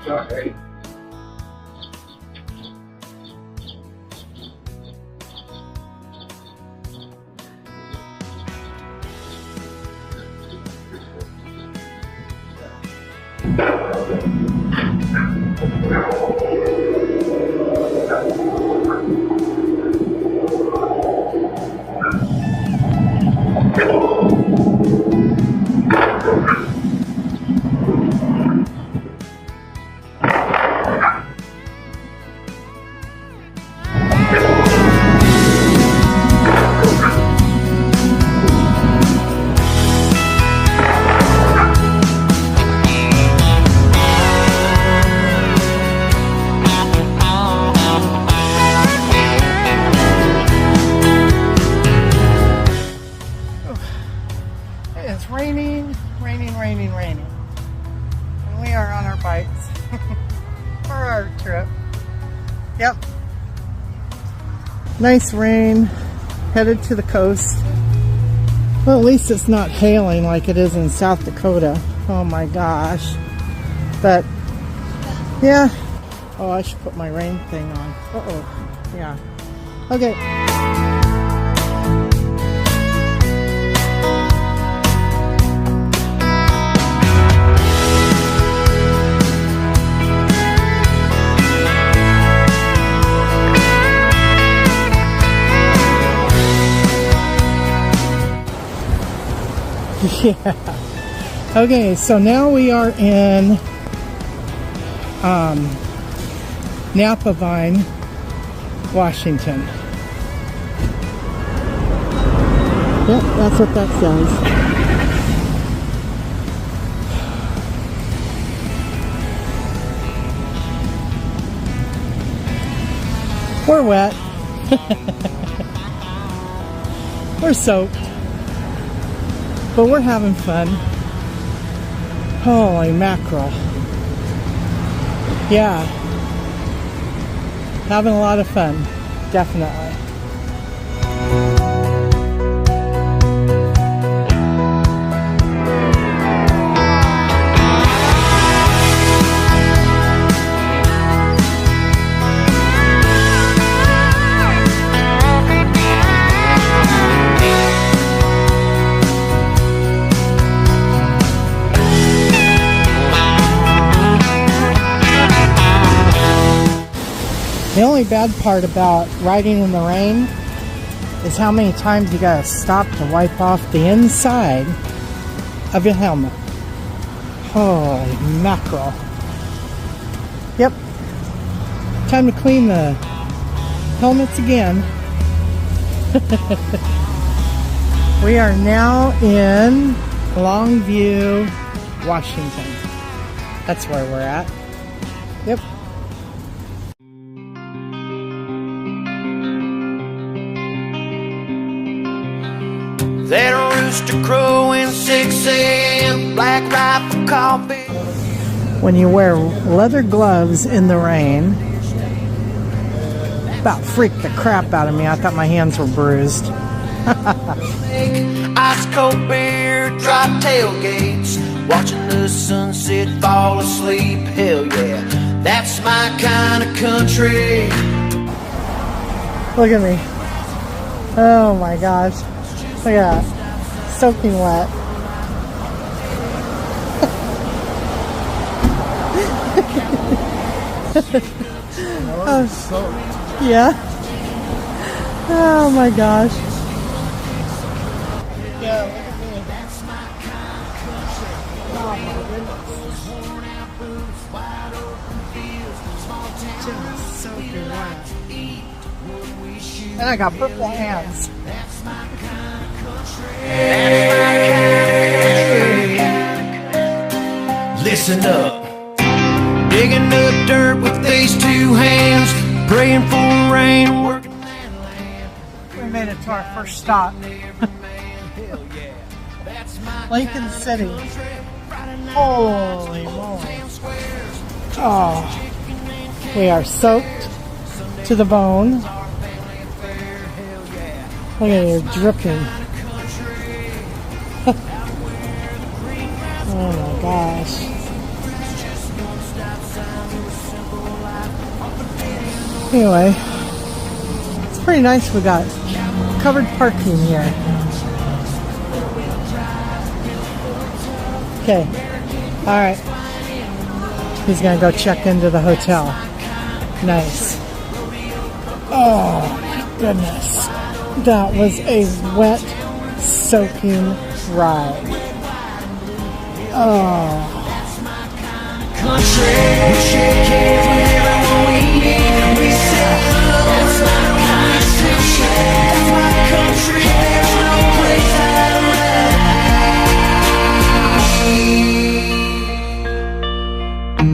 Okay. It's raining. And we are on our bikes for our trip. Yep. Nice rain, headed to the coast. Well, at least it's not hailing like it is in South Dakota. Oh my gosh. But, yeah. Oh, I should put my rain thing on. Uh-oh. Yeah. Okay. Yeah. Okay, so now we are in Napavine, Washington. Yep, that's what that says. We're wet. We're soaked. But we're having fun. Holy mackerel. Yeah. Having a lot of fun. Definitely. The only bad part about riding in the rain is how many times you gotta stop to wipe off the inside of your helmet. Holy mackerel. Yep. Time to clean the helmets again. We are now in Longview, Washington. That's where we're at. Yep. That rooster crowing 6 a.m. Black Rifle coffee. When you wear leather gloves in the rain, about freaked the crap out of me. I thought my hands were bruised. Ice cold beer, dry tailgates, watching the sunset, fall asleep. Hell yeah, that's my kind of country. Look at me. Oh my gosh. Look at that. Soaking wet. Oh, yeah. Oh my gosh. Yeah, look at me. Oh my goodness. Just soaking wet. And I got purple hands. That's listen up. Digging up dirt with these two hands, praying for rain, working that land. We made it to our first stop. Lincoln City. Holy moly. Oh, we are soaked to the bone. Look at you, dripping. Oh my gosh. Anyway, it's pretty nice we got covered parking here. Okay, alright. He's gonna go check into the hotel. Nice. Oh my goodness. That was a wet, soaking ride. Oh. Country, we shake hands with everyone we meet. We say that's my country. That's my country. There's no place I'd rather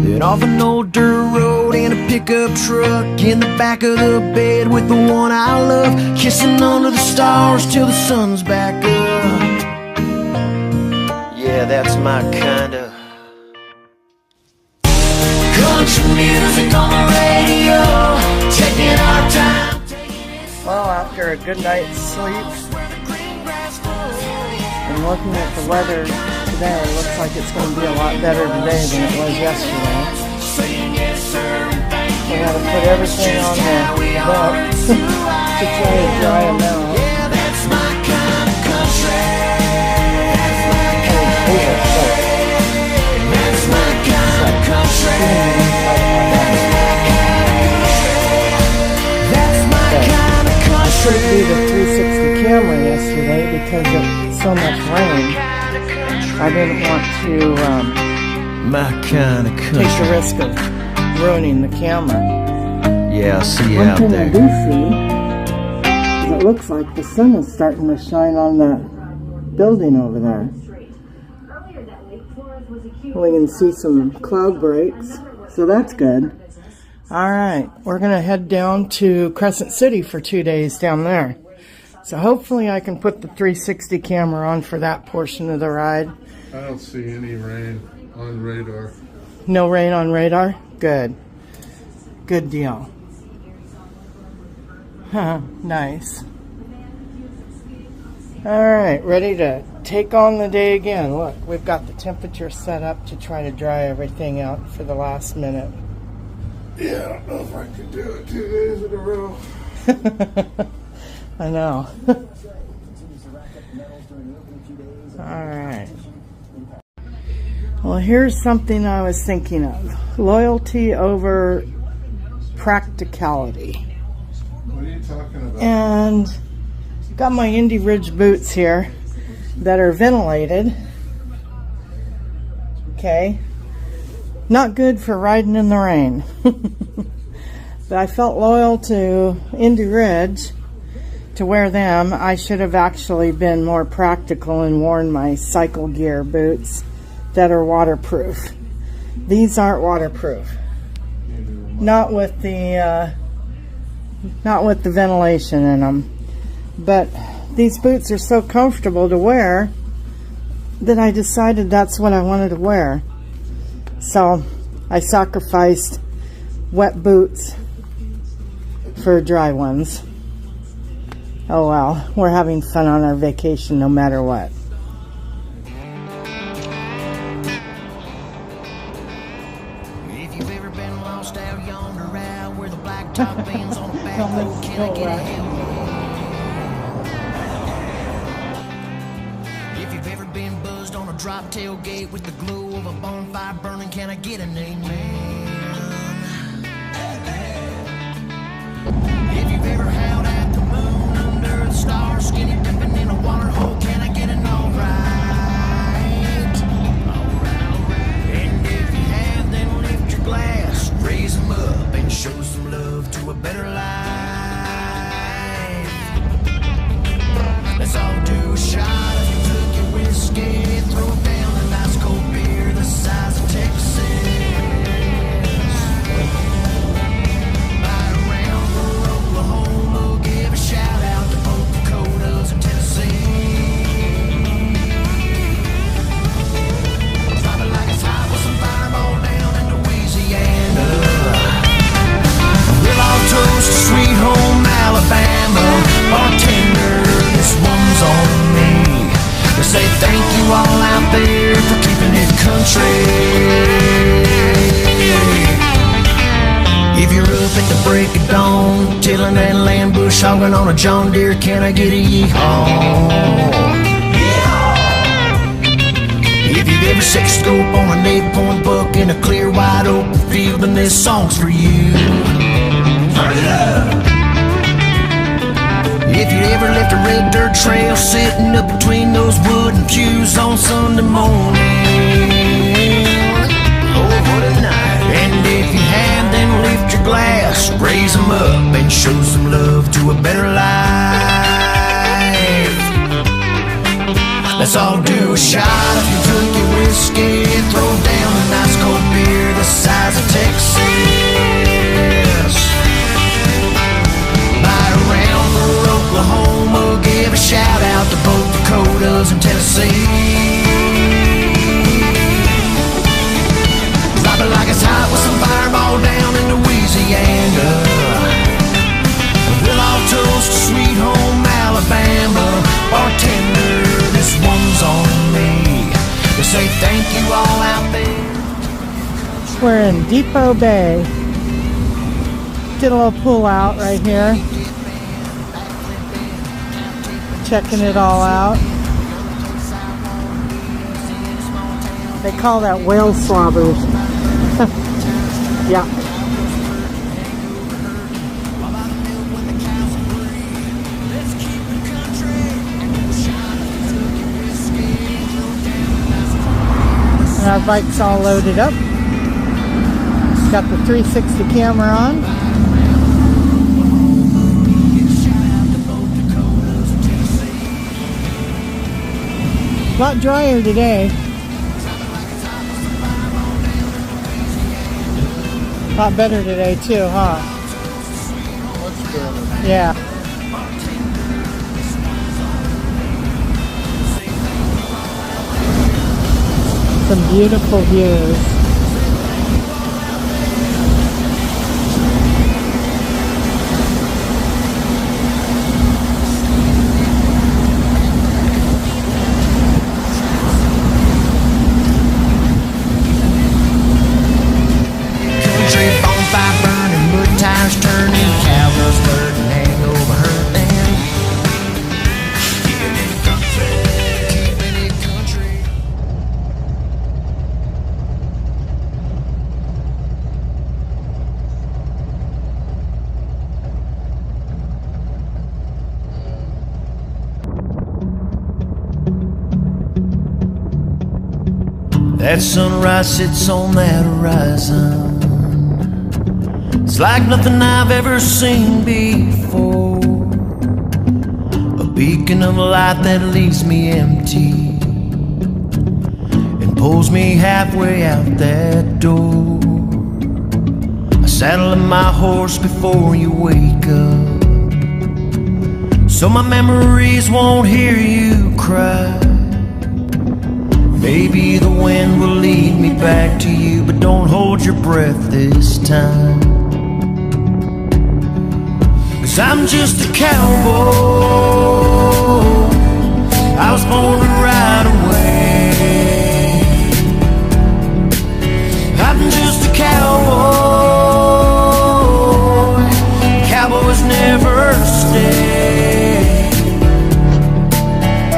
be. Then off an old dirt road in a pickup truck, in the back of the bed with the one I love, kissing under the stars till the sun's back up. Yeah, that's my kinda country music on the radio, taking our time. Well, after a good night's sleep and looking at the weather today, it looks like it's going to be a lot better today than it was yesterday. We got to put everything on the boat to try to dry them out. I couldn't do the 360 camera yesterday because of so much rain. I didn't want to take the risk of ruining the camera. Yeah, I see you One out thing there. I do see is it looks like the sun is starting to shine on that building over there. We can see some cloud breaks, so that's good. Alright, we're going to head down to Crescent City for 2 days down there. So hopefully I can put the 360 camera on for that portion of the ride. I don't see any rain on radar. No rain on radar? Good. Good deal. Huh, nice. Alright, ready to take on the day again. Look, we've got the temperature set up to try to dry everything out for the last minute. Yeah, I don't know if I can do it 2 days in a row. I know. Alright. Well, here's something I was thinking of. Loyalty over practicality. What are you talking about? And got my Indy Ridge boots here that are ventilated. Okay. Not good for riding in the rain. But I felt loyal to Indy Ridge to wear them. I should have actually been more practical and worn my Cycle Gear boots that are waterproof. These aren't waterproof. Not with the ventilation in them. But these boots are so comfortable to wear that I decided that's what I wanted to wear. So I sacrificed wet boots for dry ones. Oh well, we're having fun on our vacation no matter what. If you've ever been lost out yonder out where the blacktop ends on the back road, can I get a hell yeah? If you've ever been buzzed on a drop tailgate with the glow of a bonfire burning, can I get an amen? If you've ever held at the moon under the stars, skinny dipping in a water hole, can I get an alright? Alright. And if you have, then lift your glass, raise them up, and show some love to a better life. Let's all do a shot if you took your whiskey, throw down a nice cold beer the size of Texas. say thank you all out there for keeping it country. If you're up at the break of dawn, tilling that land, bush hogging on a John Deere, can I get a yeehaw? If you've ever set your scope on a native point buck in a clear, wide open field, then this song's for you. Turn it up! If you ever left a red dirt trail sitting up between those wooden pews on Sunday morning, Lord, what a night. And if you have, then lift your glass, raise them up, and show some love to a better life. Let's all do a shot if you drink your whiskey, throw down a nice cold beer the size of Texas. Ride around for Oklahoma, give a shout out to both Dakotas and Tennessee. Drop it like it's hot with some fireball down in Louisiana. We'll all toast to sweet home Alabama. Bartender, this one's on me. We say thank you all out there. We're in Depot Bay. Did a little pull out right here. Checking it all out. They call that whale slobbers. Yeah. And our bike's all loaded up. It's got the 360 camera on. A lot drier today. A lot better today too, huh? Much better. Yeah. Some beautiful views. Country bonfire burning, wood tires turning, cowgirls flirting, hangover hurting. Keeping it country, keeping it country. That sunrise sits on that horizon. It's like nothing I've ever seen before. A beacon of light that leaves me empty and pulls me halfway out that door. I saddle up my horse before you wake up, so my memories won't hear you cry. Maybe the wind will lead me back to you, but don't hold your breath this time. 'Cause I'm just a cowboy, I was born to ride away. I'm just a cowboy, cowboys never stay.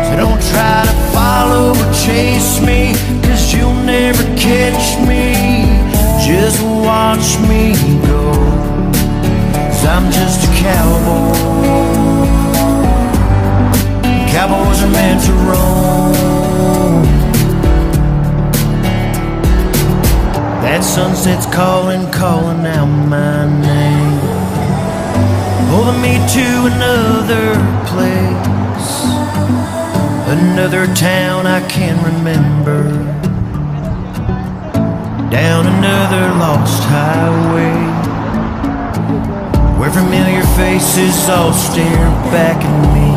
So don't try to follow or chase me, 'cause you'll never catch me. Just watch me go, 'cause I'm just a cowboy. Cowboys are meant to roam. That sunset's calling, calling out my name, pulling me to another place, another town I can remember, down another lost highway, where familiar faces all stare back at me.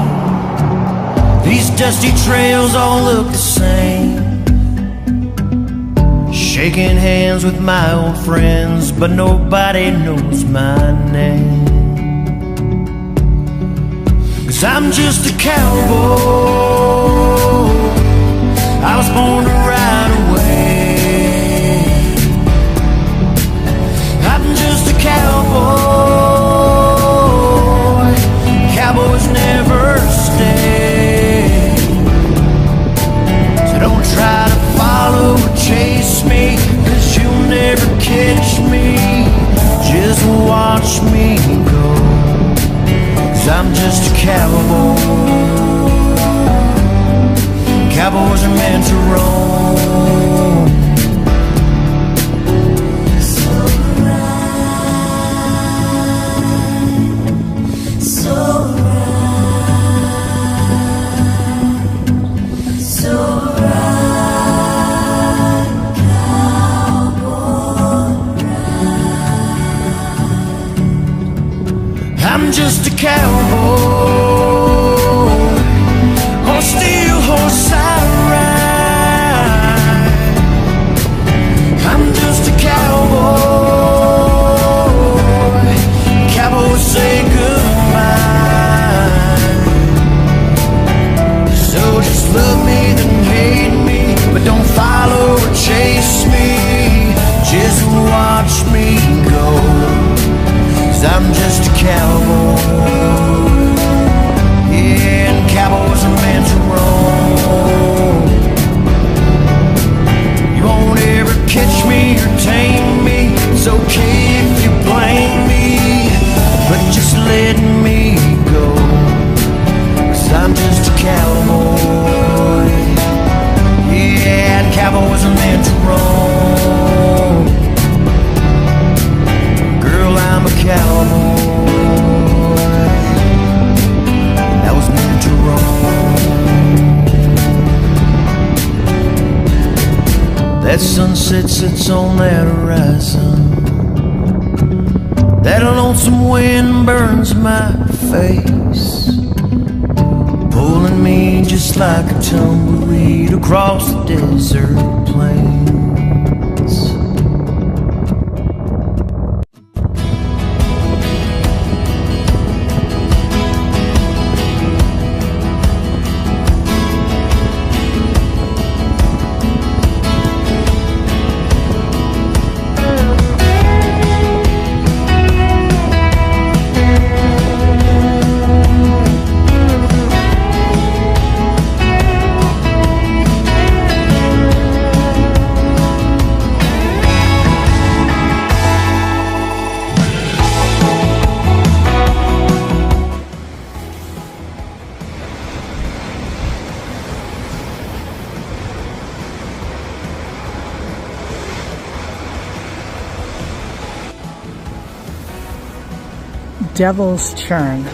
These dusty trails all look the same, shaking hands with my old friends, but nobody knows my name. 'Cause I'm just a cowboy, cowboy. Cowboys are meant to roam. So right, so right, so right, cowboy ride. I'm just a cowboy on a steel horse I ride. I'm just a cowboy. Cowboys say goodbye. So just love me, then hate me, but don't follow or chase me. Just watch me go, 'cause I'm just a cowboy. Yeah, and cowboys are meant to roam. You won't ever catch me or tame me. It's okay if you blame me, but just let me go, 'cause I'm just a cowboy. Yeah, and cowboys are meant to roam. Girl, I'm a cowboy that was meant to roam. That sunset sits on that horizon. That lonesome wind burns my face, pulling me just like a tumbleweed across the desert plains. Devil's Churn.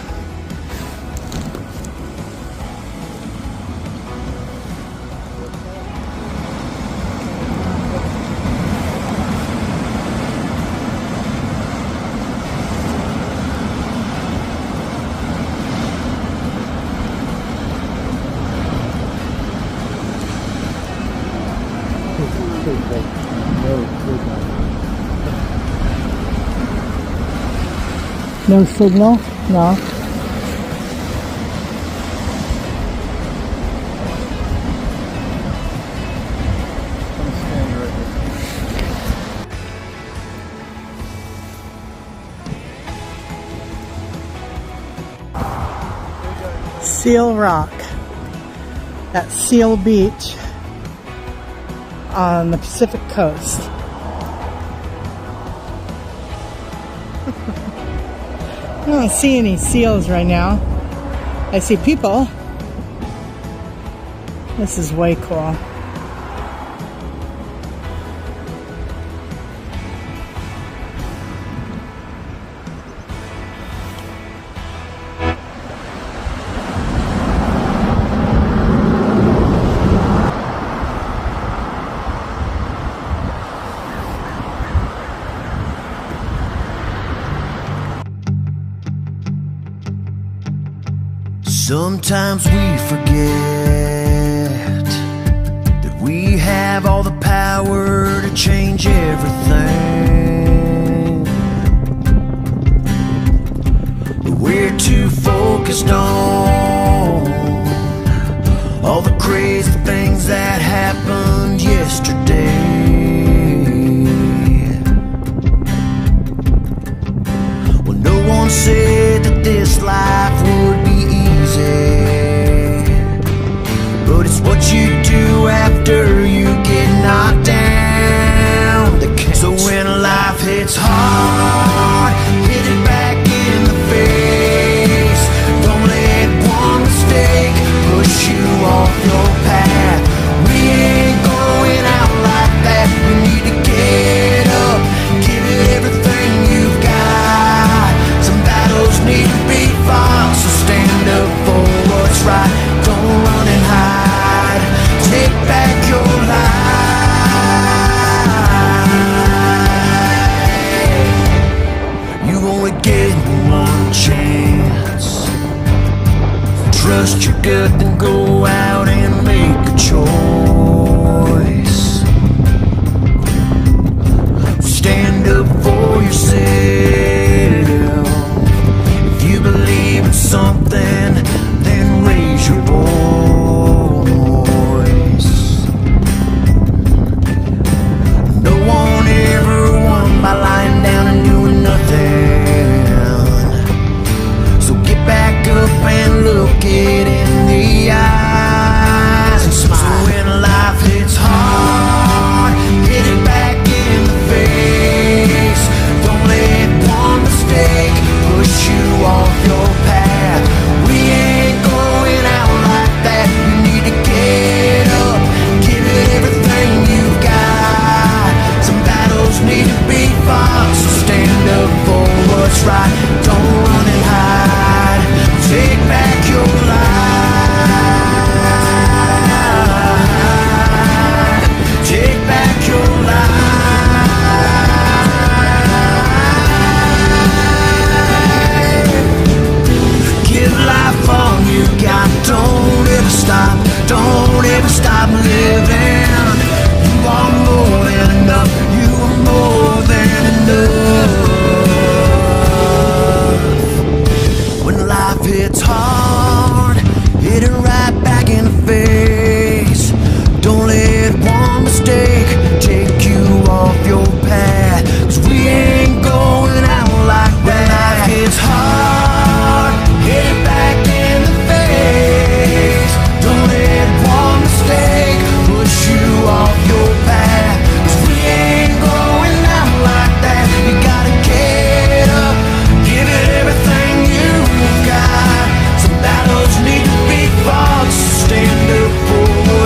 No signal? No. Seal Rock at Seal Beach on the Pacific Coast. I don't see any seals right now. I see people. This is way cool. Sometimes we forget that we have all the power to change everything. But we're too focused on all the crazy things that happened yesterday. Well, no one said that this life would be easy, but it's what you do after you get knocked down that counts. So when life hits hard, hit it back in the face. Don't let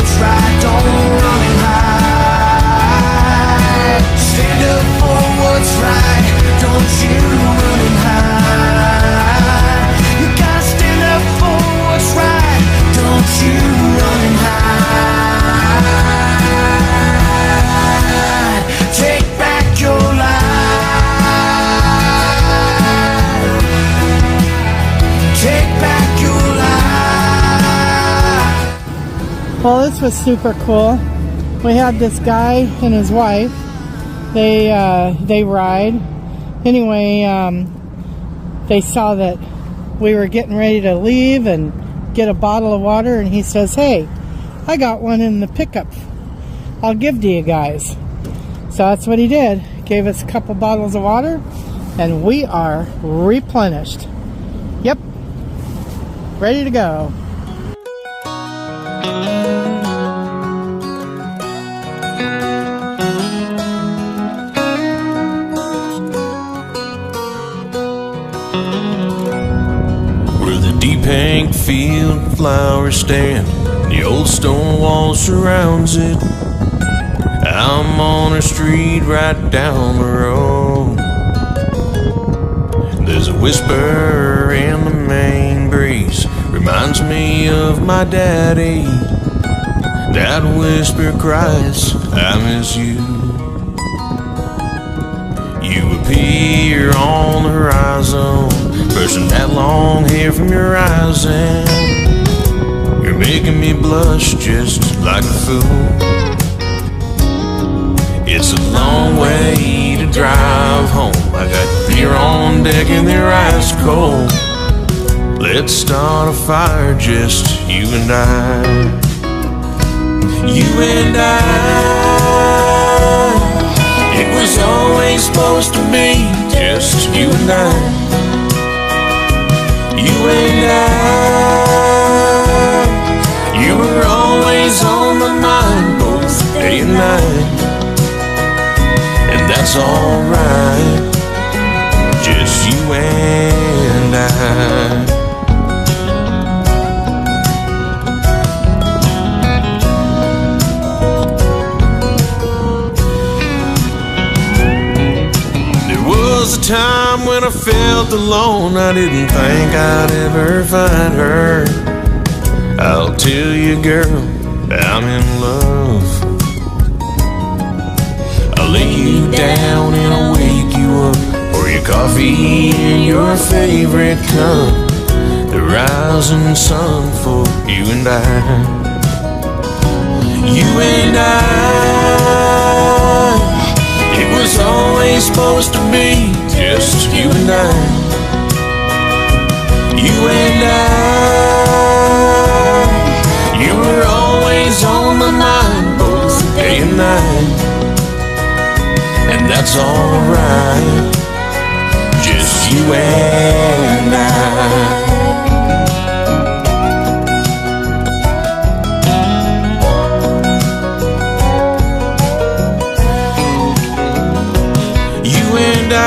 what's right, don't run and hide. Stand up for what's right, don't you run and hide. You gotta stand up for what's right, don't you run and hide. Take back your life. Take back your life. Well, this was super cool. We had this guy and his wife. They ride. Anyway, they saw that we were getting ready to leave and get a bottle of water, and he says, "Hey, I got one in the pickup. I'll give to you guys." So that's what he did. Gave us a couple bottles of water, and we are replenished. Yep, ready to go. Where the deep pink field flowers stand, the old stone wall surrounds it. I'm on a street right down the road. There's a whisper in the Maine breeze, reminds me of my daddy. That whisper cries, I miss you. You appear on the horizon, brushing that long hair from your eyes, and you're making me blush just like a fool. It's a long way to drive home. I got beer on deck and they're ice cold. Let's start a fire, just you and I. You and I. It was always supposed to be just you and I. You and I. You were always on my mind, both day and night. And that's alright, just you and I. There was a time when I felt alone. I didn't think I'd ever find her. I'll tell you, girl, I'm in love. I'll lay you down and I'll wake you up, pour your coffee in your favorite cup. The rising sun for you and I. You and I. It was always supposed to be just you and I. You and I. You were always on my mind, both day and night. And that's alright, just you and I. You and I.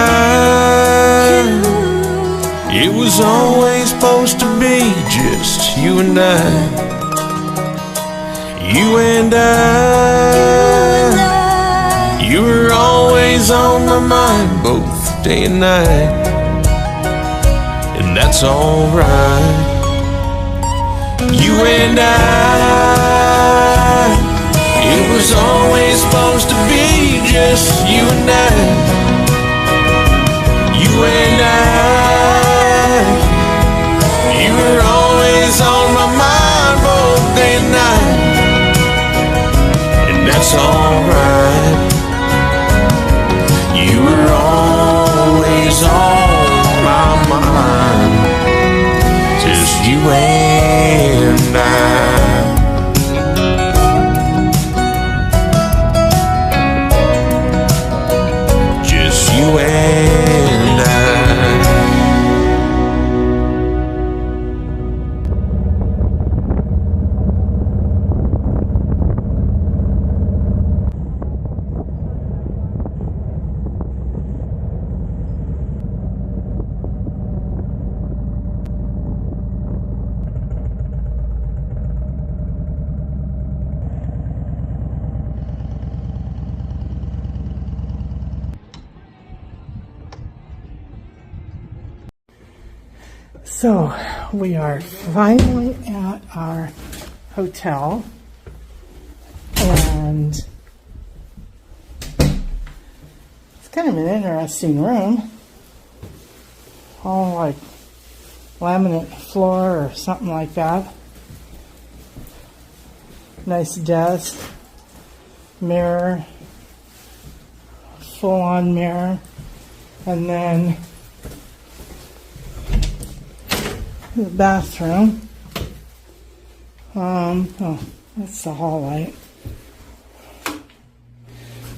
It was always supposed to be just you and I. You and I. You were always on my mind, both day and night. And that's alright. You and I. It was always supposed to be just you and I. You and I. You were always on my mind, both day and night. And that's alright. You were always on my mind, just you and I. Just you and I. So we are finally at our hotel, and it's kind of an interesting room. All like laminate floor or something like that. Nice desk, mirror, full-on mirror, and then the bathroom. Oh, that's the hall light.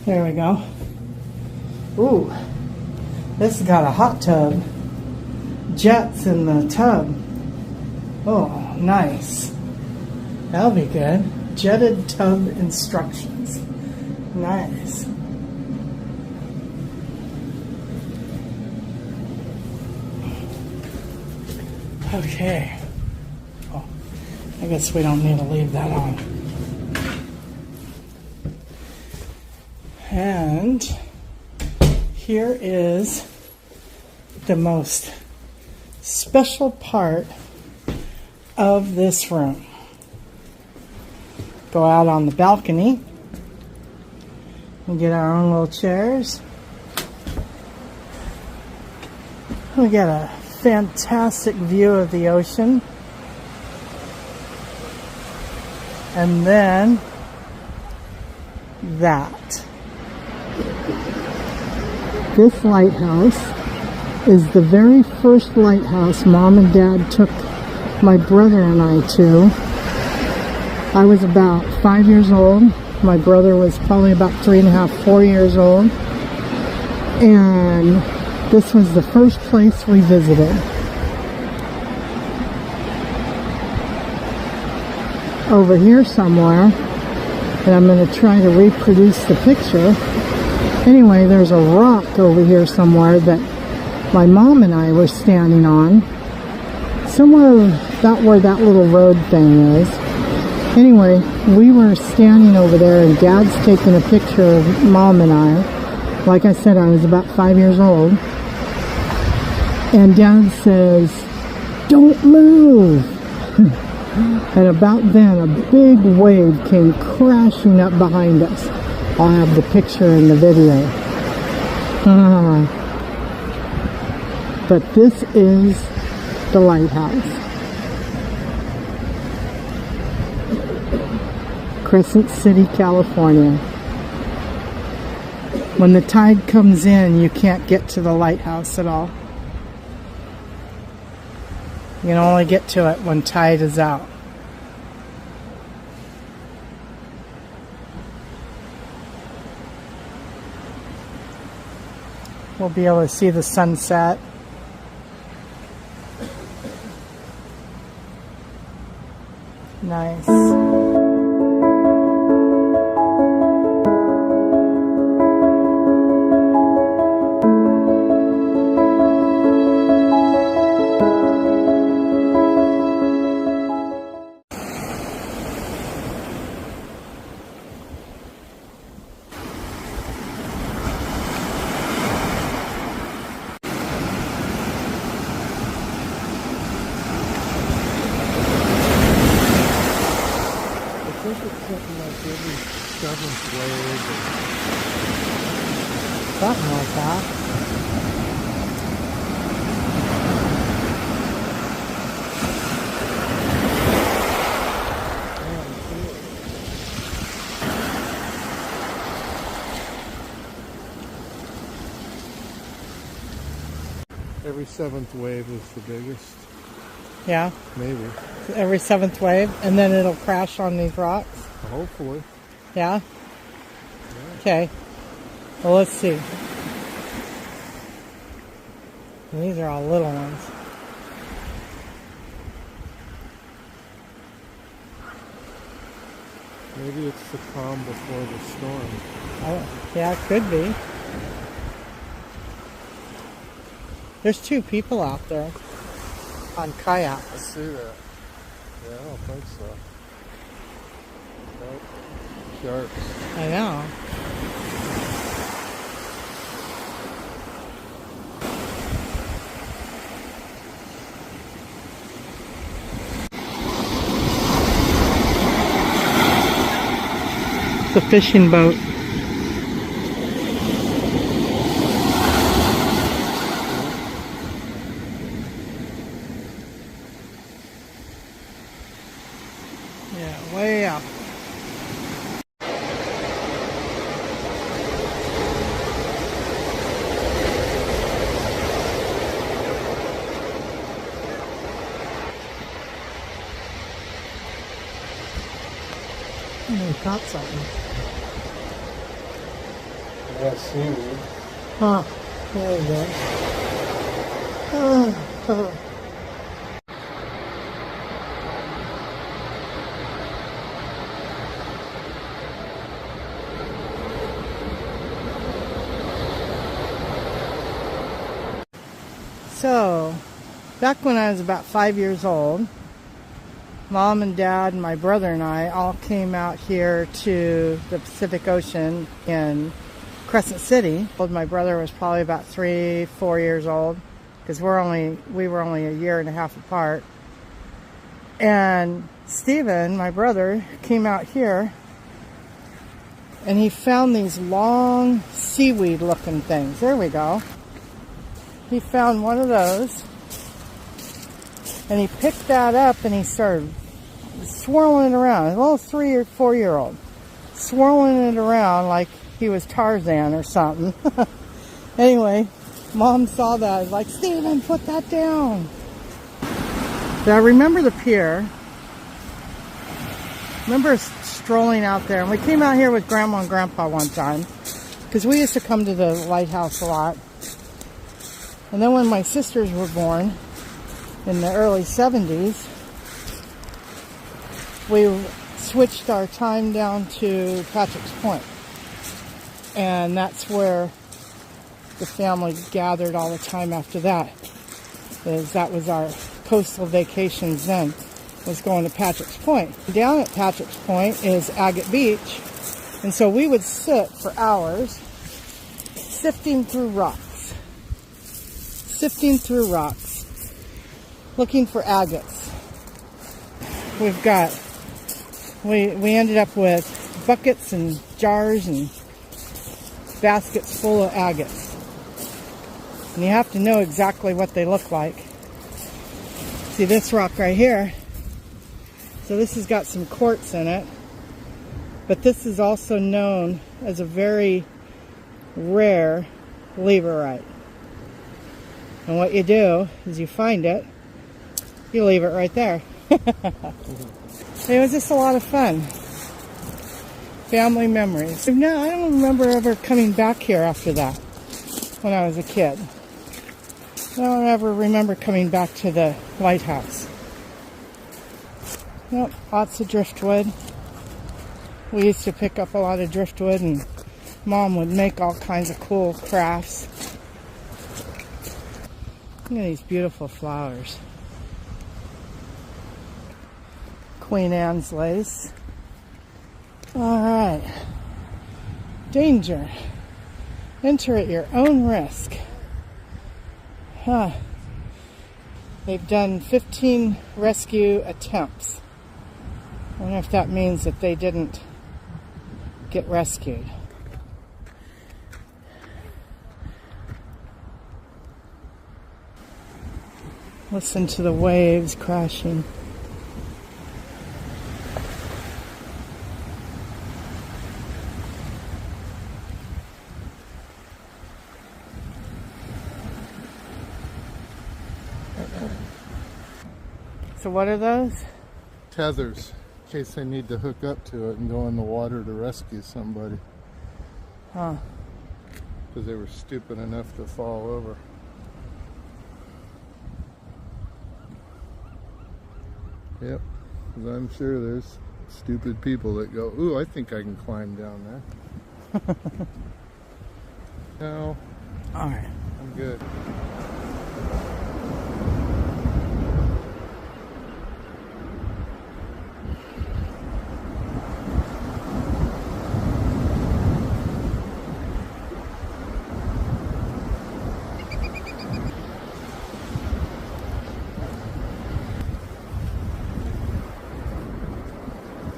There we go. Ooh, this has got a hot tub. Jets in the tub. Oh, nice. That'll be good. Jetted tub instructions. Nice. Okay. Oh, I guess we don't need to leave that on. And here is the most special part of this room. Go out on the balcony and get our own little chairs. We got a fantastic view of the ocean. And then that. This lighthouse is the very first lighthouse Mom and Dad took my brother and I to. I was about 5 years old. My brother was probably about 3.5, 4 years old. And this was the first place we visited. Over here somewhere, and I'm going to try to reproduce the picture. Anyway, there's a rock over here somewhere that my mom and I were standing on. Somewhere about where that little road thing is. Anyway, we were standing over there and Dad's taking a picture of Mom and I. Like I said, I was about 5 years old. And Dad says, "Don't move." And about then, a big wave came crashing up behind us. I'll have the picture in the video. But this is the lighthouse. Crescent City, California. When the tide comes in, you can't get to the lighthouse at all. You can only get to it when tide is out. We'll be able to see the sunset. Nice. Something like that. Every seventh wave is the biggest. Yeah. Maybe. Every seventh wave, and then it'll crash on these rocks. Hopefully. Yeah? Okay. Well, let's see. And these are all little ones. Maybe it's the calm before the storm. Oh, yeah, it could be. There's 2 people out there on kayaks. I see that. Yeah, I don't think so. Nope. Sharks. I know. the fishing boat. Yeah, way up. They caught something. Yeah, seaweed. Huh. There you go. So, back when I was about 5 years old, Mom and Dad and my brother and I all came out here to the Pacific Ocean in Crescent City. My brother was probably about 3-4 years old because we were only a year and a half apart. And Steven, my brother, came out here and he found these long seaweed looking things. There we go. He found one of those. And he picked that up and he started swirling it around. A little 3 or 4 year old. Swirling it around like he was Tarzan or something. Anyway, Mom saw that. Like, Steven, put that down. So I remember the pier. Remember strolling out there. And we came out here with Grandma and Grandpa one time. Because we used to come to the lighthouse a lot. And then when my sisters were born, in the early 70s, we switched our time down to Patrick's Point. And that's where the family gathered all the time after that. That was our coastal vacations then, was going to Patrick's Point. Down at Patrick's Point is Agate Beach. And so we would sit for hours sifting through rocks. Looking for agates. We ended up with buckets and jars and baskets full of agates. And you have to know exactly what they look like. See this rock right here? So this has got some quartz in it. But this is also known as a very rare leverite. And what you do is you find it, you leave it right there. It was just a lot of fun. Family memories. No, I don't remember ever coming back here after that when I was a kid. I don't ever remember coming back to the lighthouse. Yep, lots of driftwood. We used to pick up a lot of driftwood and Mom would make all kinds of cool crafts. Look at these beautiful flowers. Queen Anne's lace. All right. Danger. Enter at your own risk. Huh. They've done 15 rescue attempts. I wonder if that means that they didn't get rescued. Listen to the waves crashing. So what are those? Tethers, in case they need to hook up to it and go in the water to rescue somebody. Huh. Because they were stupid enough to fall over. Yep, because I'm sure there's stupid people that go, ooh, I think I can climb down there. No, All right. I'm good.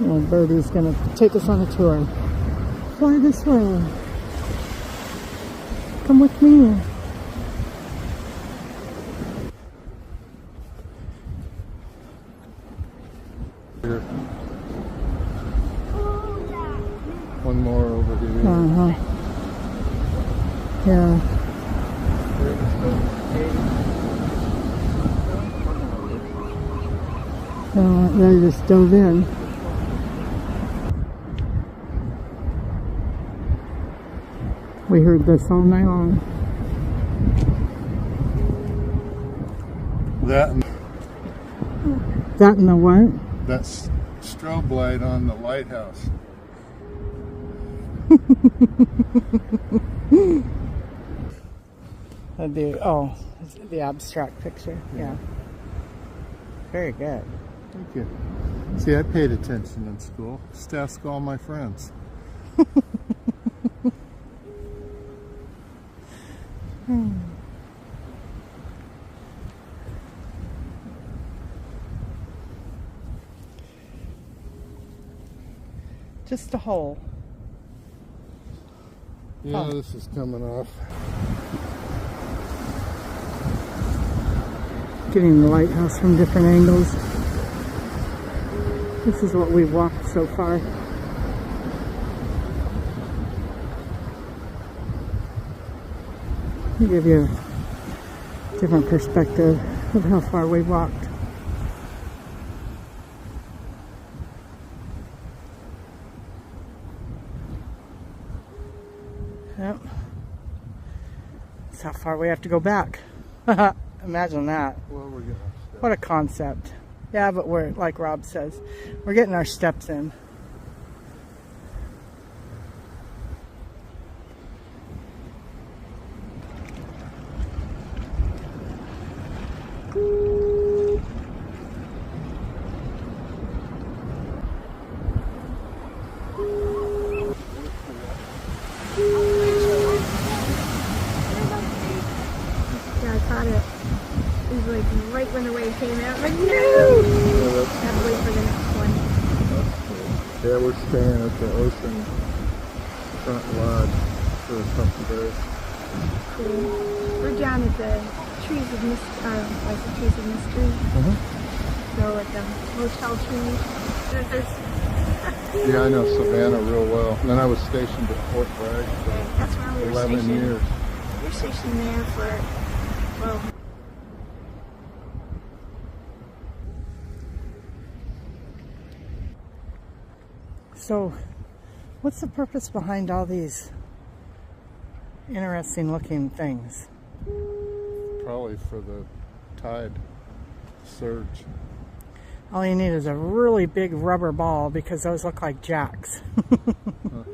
And Birdie's gonna take us on a tour. fly this way. Come with me. Here. One more over here. Uh-huh. Yeah. They just dove in. We heard this all night long. That That and the what? that's strobe light on the lighthouse. The abstract picture. Yeah. Very good. Thank you. See, I paid attention in school. Just ask all my friends. Just a hole. Yeah, Oh. this is coming off. Getting the lighthouse from different angles. This is what we've walked so far. To give you a different perspective of how far we walked. Yep. That's how far we have to go back. Imagine that. Well, we're getting What a concept. Yeah, but we're, like Rob says, we're getting our steps in. Yeah, I caught it. It was like right when the wave came out. I'm like, no! I have to wait for the next one. Yeah, we're staying at the ocean front lodge for a couple days. Cool. We're down at the trees of like the trees of mystery. So at the hotel trees. Yeah, I know Savannah real well. And then I was stationed at Fort Bragg That's where we for were 11 stationed. years. We were stationed there for, well, So, what's the purpose behind all these interesting looking things? Probably for the tide surge. All you need is a really big rubber ball because those look like jacks. Yeah.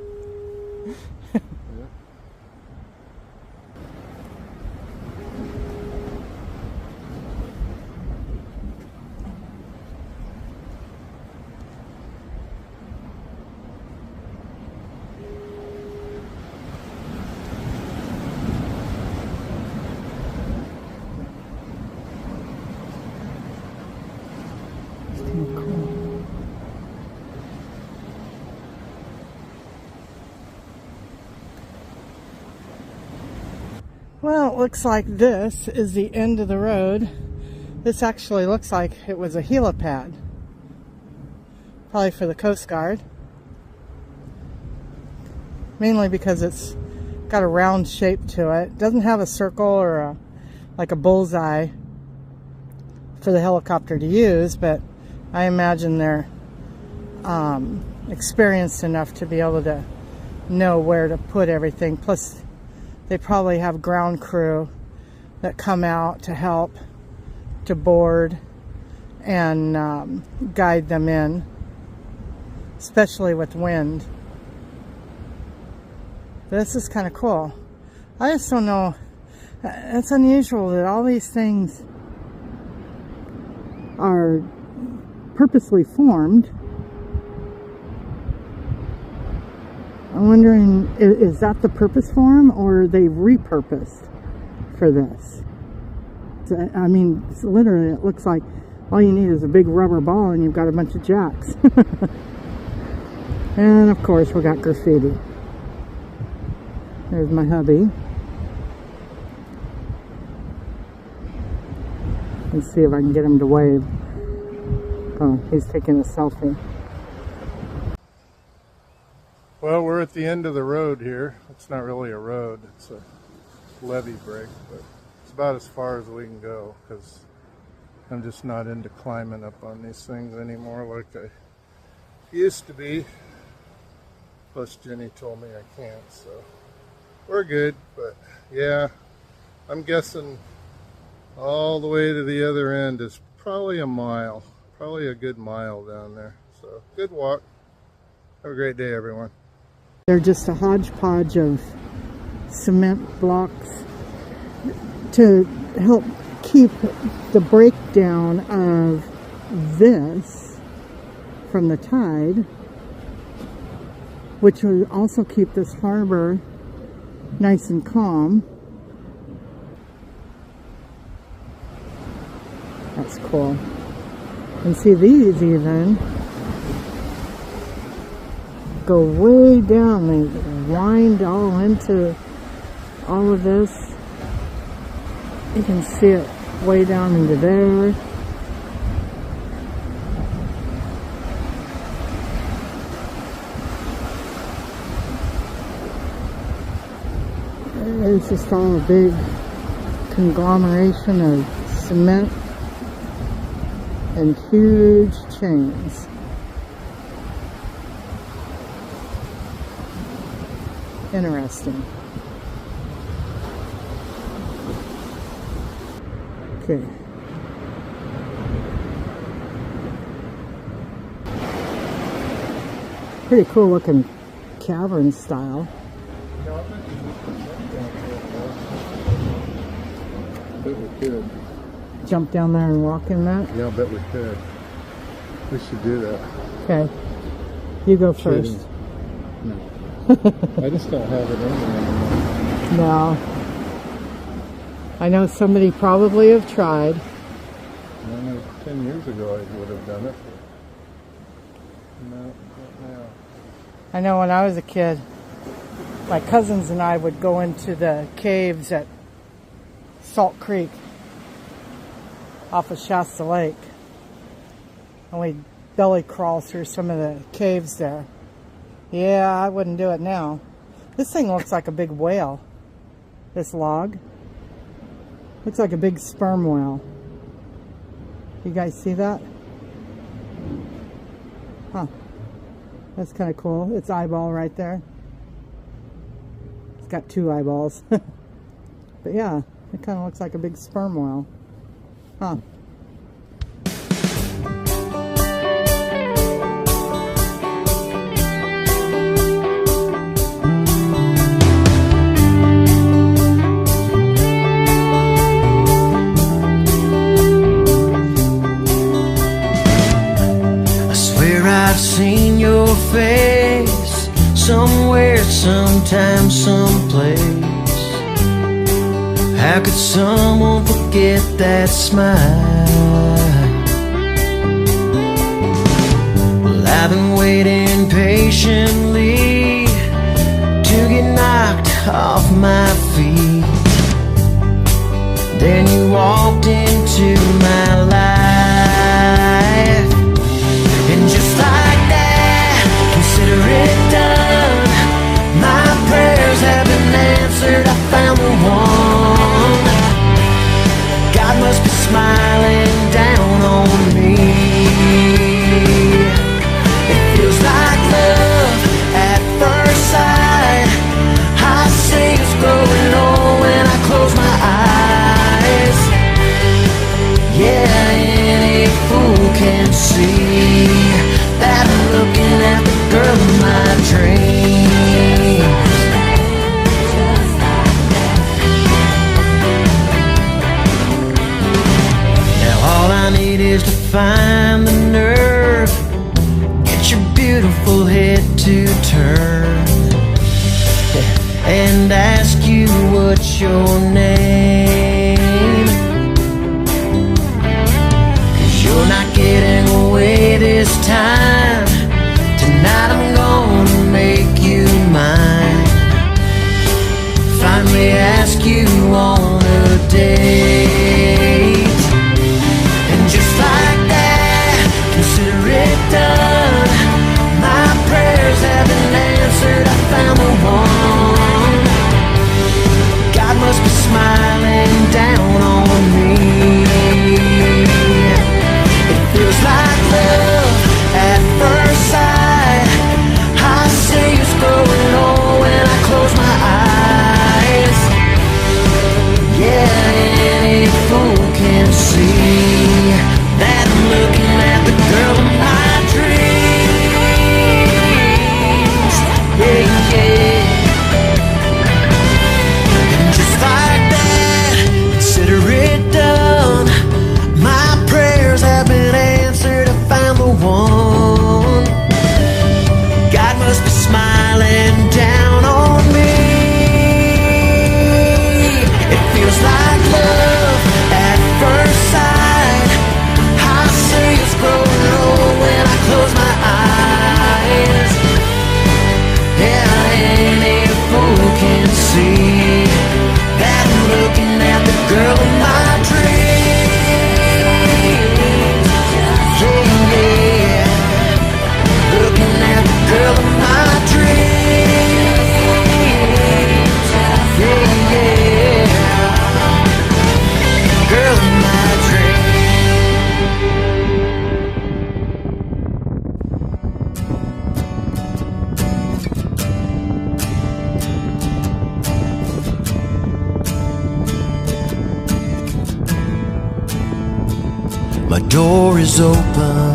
Well, it looks like this is the end of the road. This actually looks like it was a helipad. Probably for the Coast Guard. Mainly because it's got a round shape to it. It doesn't have a circle or like a bullseye for the helicopter to use, but I imagine they're experienced enough to be able to know where to put everything. Plus, they probably have ground crew that come out to help, to board, and guide them in, especially with wind. This is kind of cool. I just don't know. It's unusual that all these things are purposely formed. I'm wondering, is that the purpose for them, or are they repurposed for this? I mean, it's literally, it looks like all you need is a big rubber ball and you've got a bunch of jacks. And of course, we got graffiti. There's my hubby. Let's see if I can get him to wave. Oh, he's taking a selfie. Well, we're at the end of the road here. It's not really a road, it's a levee break, but it's about as far as we can go because I'm just not into climbing up on these things anymore like I used to be. Plus Jenny told me I can't, so we're good. But yeah, I'm guessing all the way to the other end is probably a mile, probably a good mile down there. So good walk. Have a great day, everyone. They're just a hodgepodge of cement blocks to help keep the breakdown of this from the tide, which will also keep this harbor nice and calm. That's cool. And see, these even go way down. They wind all into all of this. You can see it way down into there. It's just all a big conglomeration of cement and huge chains. Interesting. Okay. Pretty cool looking cavern style. I bet we could. Jump down there and walk in that? Yeah, I bet we could. We should do that. Okay. You go first. No. I just don't have it in there anymore. No. I know somebody probably have tried. I know 10 years ago I would have done it. No, not now. I know when I was a kid, my cousins and I would go into the caves at Salt Creek off of Shasta Lake. And we'd belly crawl through some of the caves there. Yeah, I wouldn't do it now. This thing looks like a big whale. This log. Looks like a big sperm whale. You guys see that? Huh. That's kind of cool. Its eyeball right there. It's got two eyeballs. But yeah, it kind of looks like a big sperm whale. Huh. I've seen your face somewhere, sometime, someplace. How could someone forget that smile? Well, I've been waiting patiently to get knocked off my feet. Then you walked into my life. And just like that, consider it done. My prayers have been answered. I found the one. God must be smiling down on me. It feels like love at first sight. I see it's growing old when I close my eyes. Yeah, any fool can see that I'm looking at the girl of my dreams. Now all I need is to find the nerve, get your beautiful head to turn, and ask you what's your name. 'Cause you're not getting away this time. Tonight I'm gonna make you mine. see that I'm looking at the girl of my dreams. Yeah, yeah. Looking at the girl of my dreams. Yeah, yeah. Girl of my dreams. My door is open.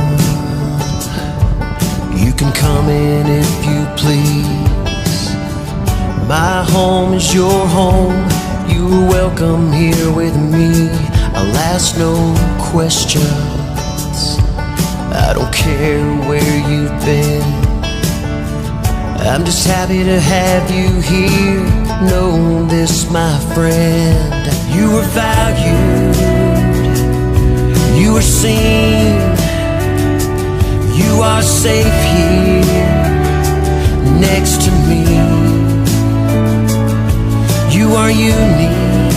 You can come in if you please. My home is your home. You're welcome here with me. I'll ask no questions. I don't care where you've been. I'm just happy to have you here. Know this, my friend. You are valued. You are seen. You are safe here next to me. You are unique,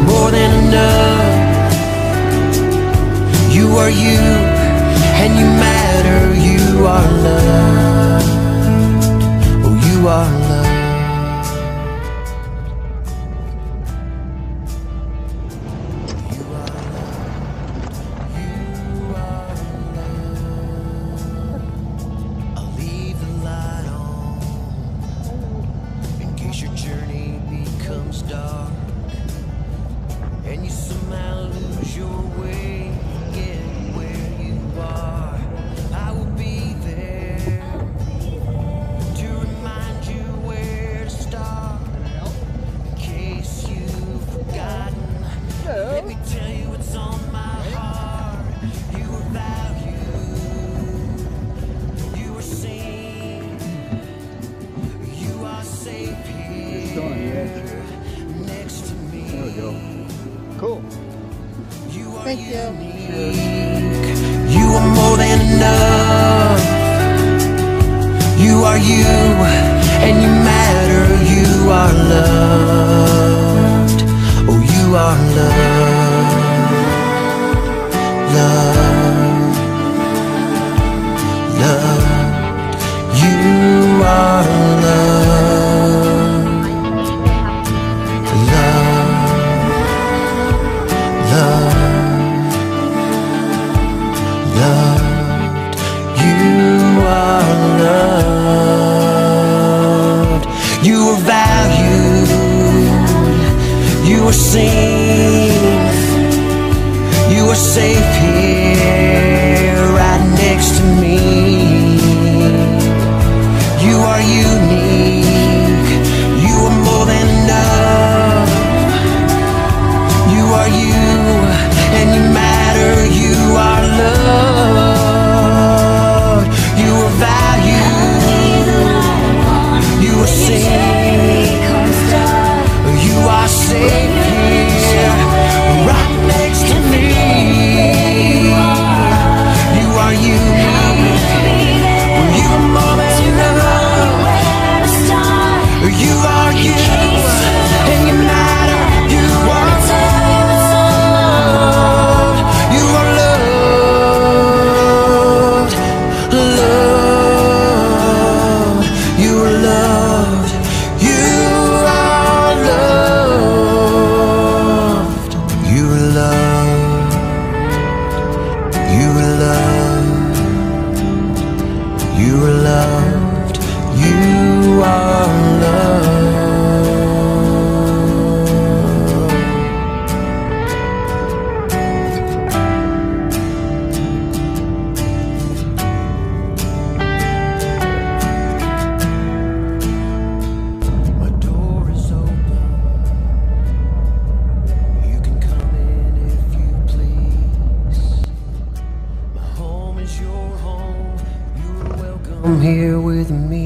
more than enough. You are you, and you matter. You are loved. Oh, you are loved. Cool. Thank you. You are more than enough. You are you, and you matter. You are loved. Oh, you are loved. Loved. Loved. You are loved. Loved. Loved. Loved, you are loved. You are valued. You are seen. You are safe here, right next to me. You are unique. You are more than enough. You are you, and you matter. You are loved. You are valued. You are seen. You are safe here, right next to me. You are unique. You are more than enough. You are you, and you matter. You are loved. You are loved. Loved. You are loved. You are loved. You are loved. You are loved. You are loved. You are loved. My door is open. You can come in if you please. My home is your home. You're welcome here with me.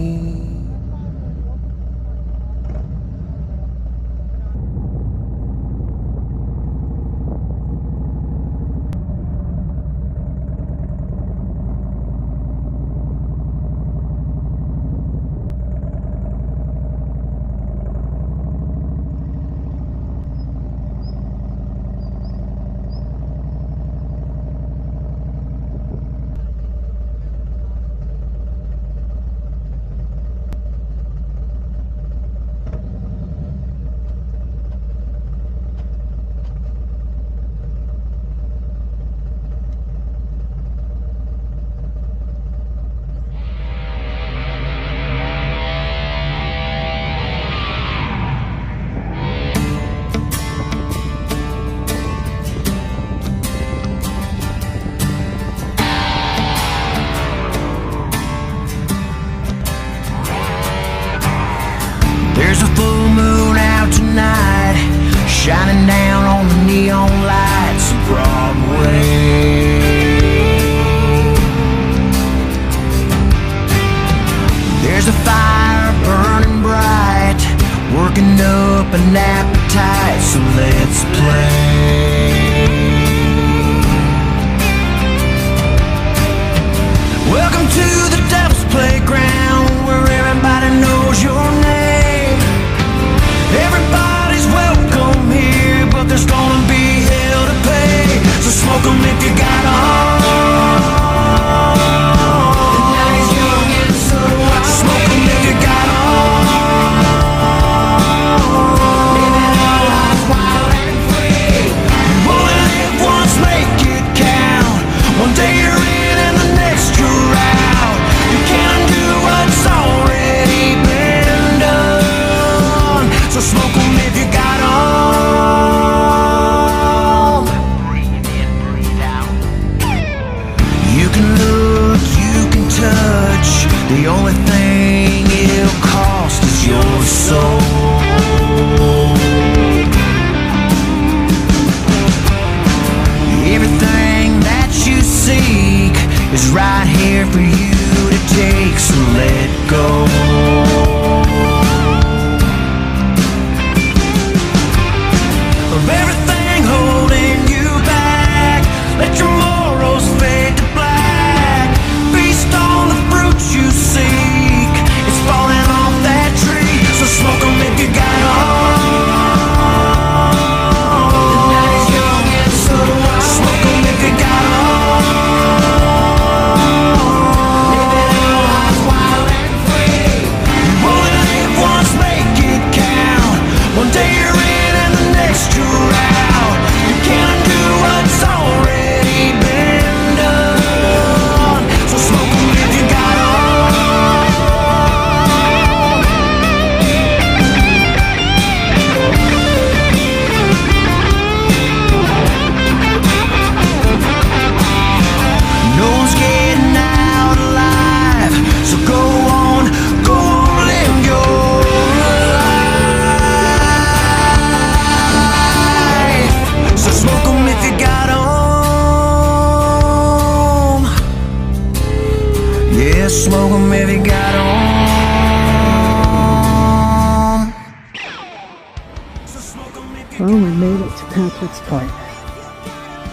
There's a full moon out tonight, shining down on the neon lights of Broadway. There's a fire burning bright, working up an appetite, so let's play. Welcome to the Devil's Playground, where everybody knows your name. Everybody's welcome here, but there's gonna be hell to pay. So smoke 'em if you got 'em. The night is young and so wild. Smoke 'em if you got 'em. Living our lives wild and free. You only live once, make it count. One day you're in and the next you're out. You can't undo what's already been done. So smoke 'em if you got 'em. Breathe in, breathe out. You can look, you can touch. The only thing it'll cost is your soul. Everything that you seek is right here for you to take, so let go. Of everything holding you back, let your morals fade to black. Feast on the fruit you seek, it's falling off that tree, so smoke 'em if you got 'em. The night is young and so wild. Smoke 'em if you got 'em. Living our lives wild and free. You only live once, make it count. One day you're in and the next you're out. You can't undo what's already been done. So smoke 'em if you got 'em. No one's getting out alive, so go on, live your life. So smoke 'em if you got 'em. Yeah, smoke 'em if you got 'em. So smoke 'em if you Well, we made it to Patrick's Point.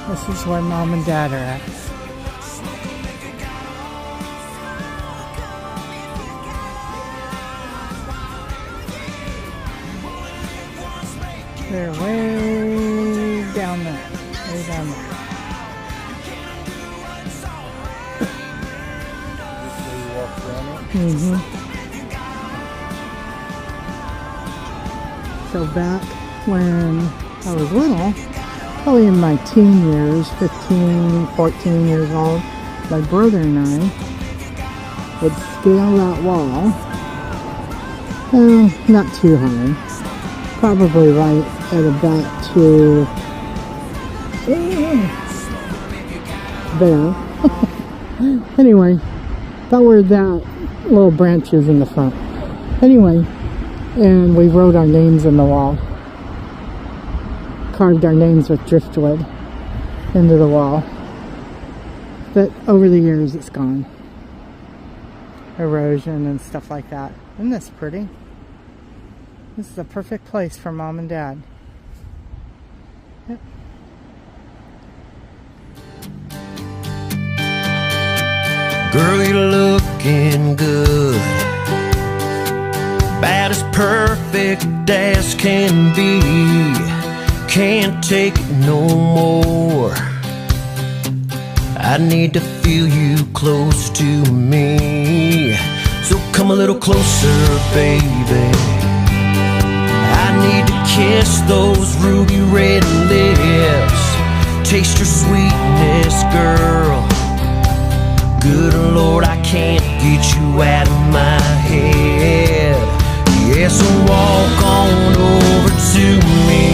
This is where Mom and Dad are at. They're way down there. Way down there. So back when I was little, probably in my teen years, 15, 14 years old, my brother and I would scale that wall. Not too high. Probably right at about to there. Anyway, that were that little branches in the front. Anyway, and we wrote our names in the wall. Carved our names with driftwood into the wall. But over the years it's gone. Erosion and stuff like that. Isn't this pretty? This is a perfect place for Mom and Dad. Yep. Girl, you're looking good, about as perfect as can be. Can't take it no more. I need to feel you close to me. So come a little closer, baby. I need to kiss those ruby red lips, taste your sweetness, girl. Good Lord, I can't get you out of my head. Yeah, so walk on over to me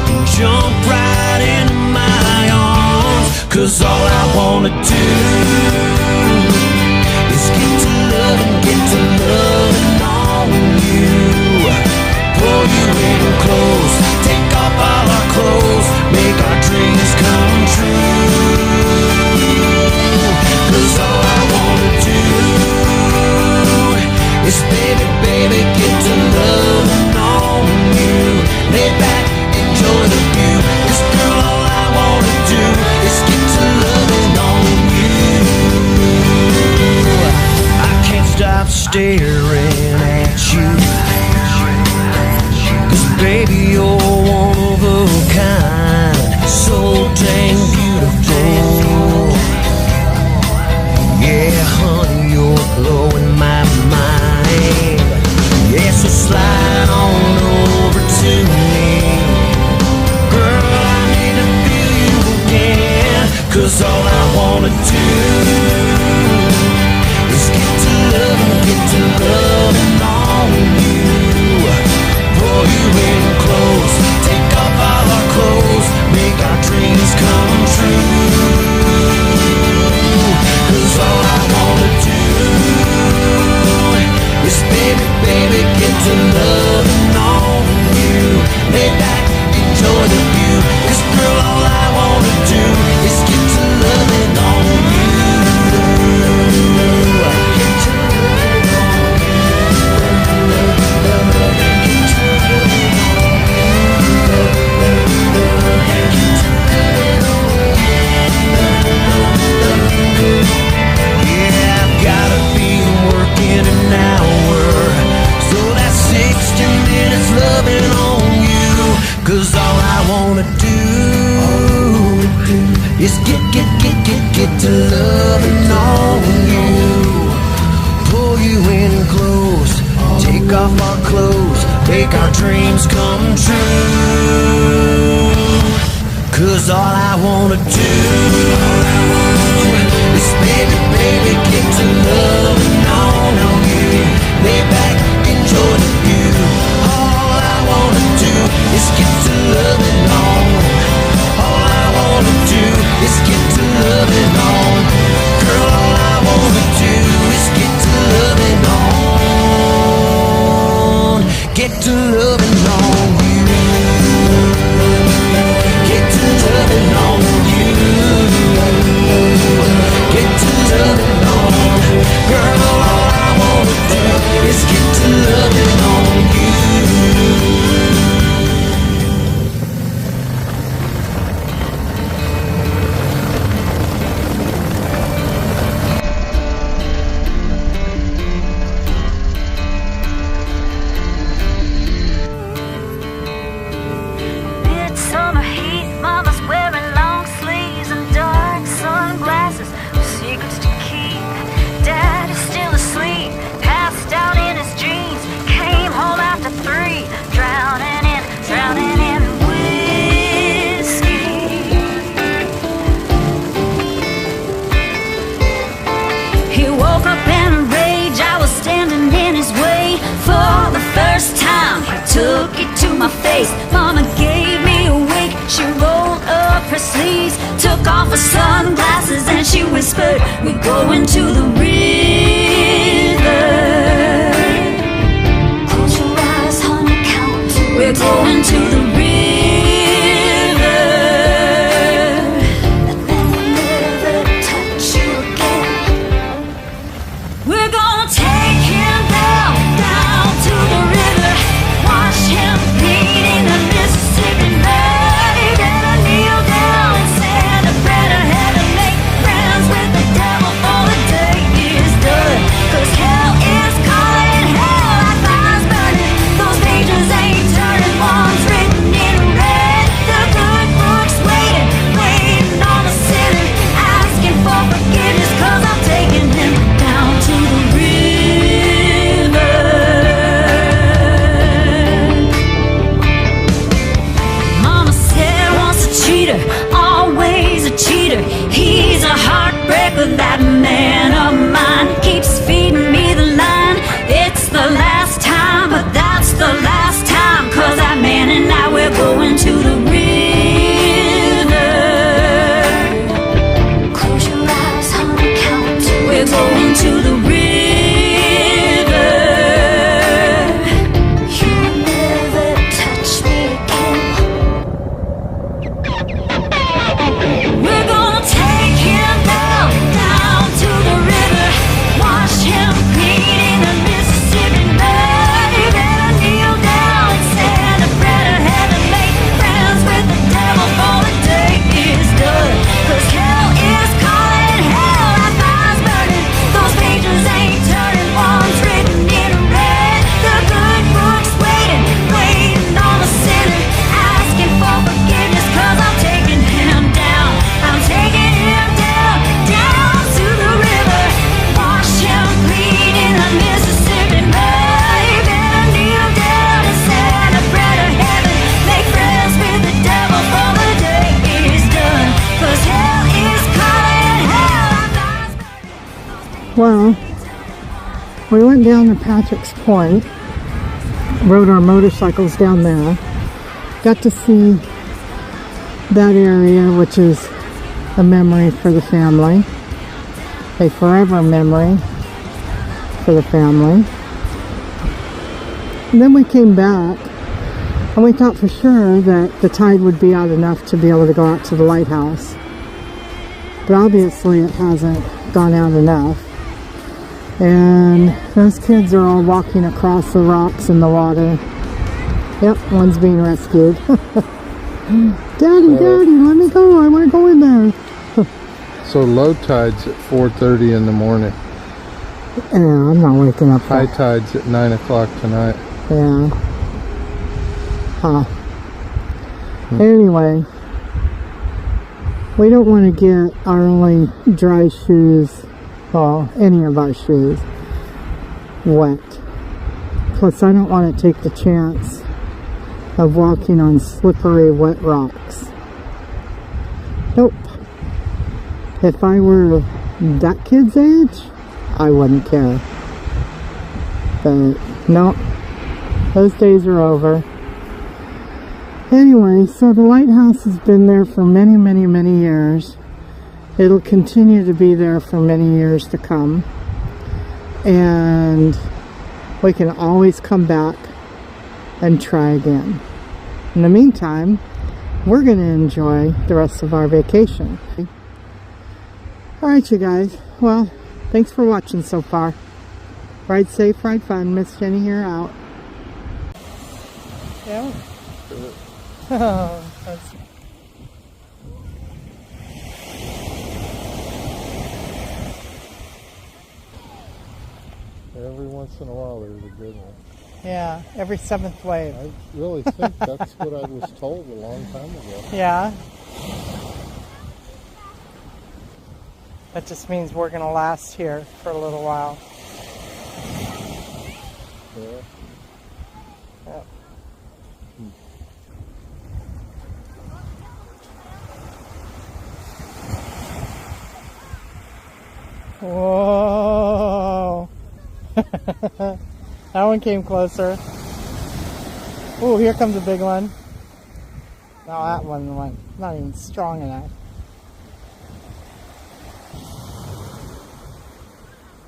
and jump right into my arms, 'cause all I wanna do is get to loving on you. baby, get to loving on you. Lay back, enjoy the view. 'Cause girl, all I wanna do is get to loving on you. I can't stop staring at you. 'Cause baby, you're one of a kind, so dang beautiful. Yeah, honey, you're blowing my mind. Yeah, so slide on over to me. Girl, I need to feel you again. 'Cause all I wanna do is get to loving on you. Pull you in close, take off all our clothes, make our dreams come true. 'Cause all I wanna do is baby, baby, get to loving on you. Lay back, enjoy the view. 'Cause girl, all I wanna do is get to loving on you. Get to loving on you. Get to loving on you. Yeah, I've gotta be working an hour, so that's 60 minutes loving on you. 'Cause all I wanna do is get to loving on you. Pull you in close, take off our clothes, make our dreams come true. 'Cause all I wanna do is baby, baby, get to loving on you. Lay back, enjoy the view. All I wanna do is get to loving on. All I wanna do is get to loving on. Girl, all I wanna do is get to loving on. Get to loving on you. Get to loving on you. Get to loving on. Girl, all I wanna do is get to loving on you. Midsummer heat, mama's wearing long sleeves and dark sunglasses with secrets to keep. Daddy's still asleep, passed out in his jeans. Came home after 3, drowning in whiskey. He woke up in a rage, I was standing in his way. For the first time, he took it to my face. Mama gave me a wake, she rolled up her sleeves, took off her sunglasses, and she whispered, "We're going to the river. Close your eyes, honey, count to We're going to the river. And then we'll never touch you again. We're gonna take him down, down to the river. Watch him bleed in the Mississippi mud. He better kneel down and send a prayer ahead and make friends with the devil before the day is done. 'Cause hell we went down to Patrick's Point, rode our motorcycles down there, got to see that area, which is a memory for the family, a forever memory for the family. And then we came back and we thought for sure that the tide would be out enough to be able to go out to the lighthouse. But obviously it hasn't gone out enough. And those kids are all walking across the rocks in the water. Yep, one's being rescued. Daddy, Daddy, let me go. I want to go in there. So low tide's at 4:30 in the morning. Yeah, I'm not waking up. High tide's at 9 o'clock tonight. Yeah. Huh. Anyway, we don't want to get our only dry shoes, well, any of our shoes, wet. Plus, I don't want to take the chance of walking on slippery, wet rocks. Nope. If I were that kid's age, I wouldn't care. But, no, those days are over. Anyway, so the lighthouse has been there for many, many, many years. It'll continue to be there for many years to come. And we can always come back and try again. In the meantime, we're going to enjoy the rest of our vacation. Alright, you guys. Well, thanks for watching so far. Ride safe, ride fun. Miss Jenny here out. Yeah. Oh, that's... Every once in a while there's a good one. Yeah, every 7th wave. I really think that's what I was told a long time ago. Yeah. That just means we're going to last here for a little while. Yeah. Yep. Whoa! That one came closer. Oh, here comes a big one. No, that one went not even strong enough.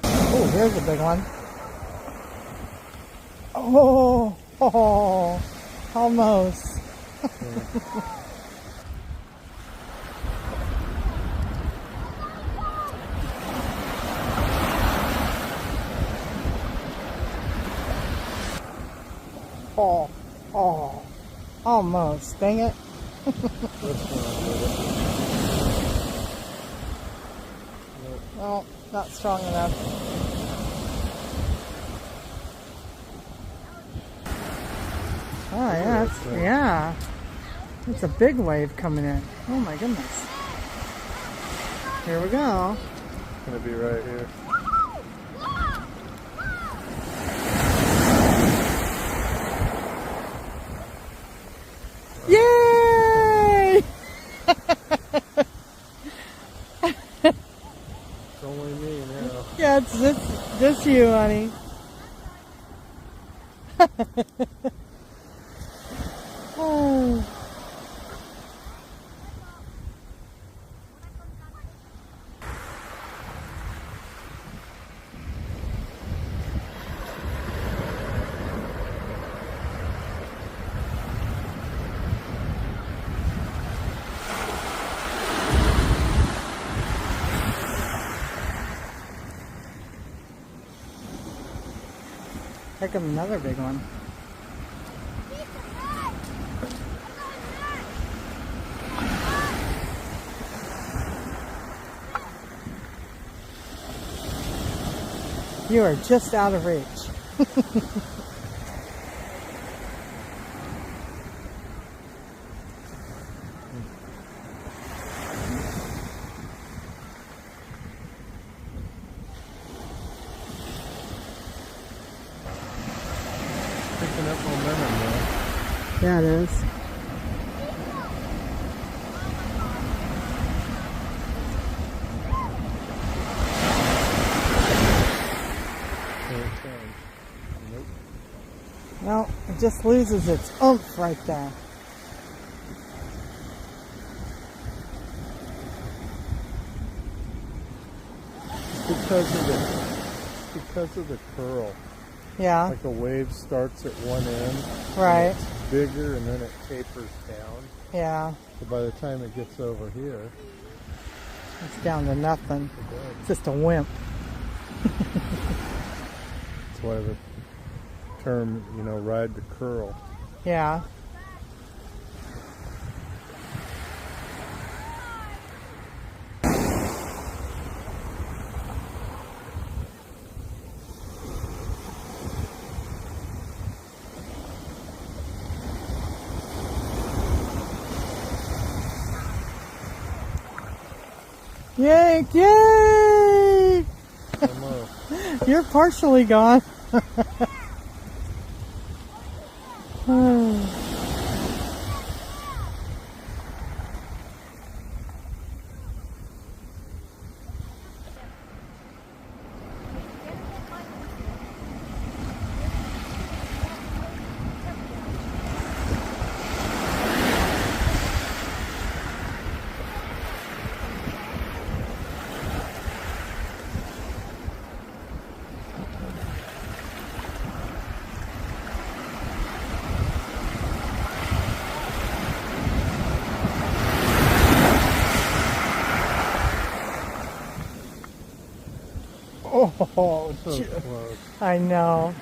Oh, here's a big one. Oh, oh, almost. Oh, oh, almost. Dang it. No, not strong enough. Oh, yeah, it's a big wave coming in. Oh my goodness. Here we go. It's gonna be right here. Yay! It's only me now. Yeah, it's just you, honey. Oh. Here comes another big one. You are just out of reach. Picking up momentum though. Yeah, it is. No, it just loses its oomph right there. Because of the curl. Yeah, Like a wave starts at one end, right. it's bigger, and then it tapers down. Yeah, So by the time it gets over here, it's down to nothing. It's just a wimp. that's why the term, ride the curl. Yeah. Yank, yay! You're partially gone. Oh, So close. I know.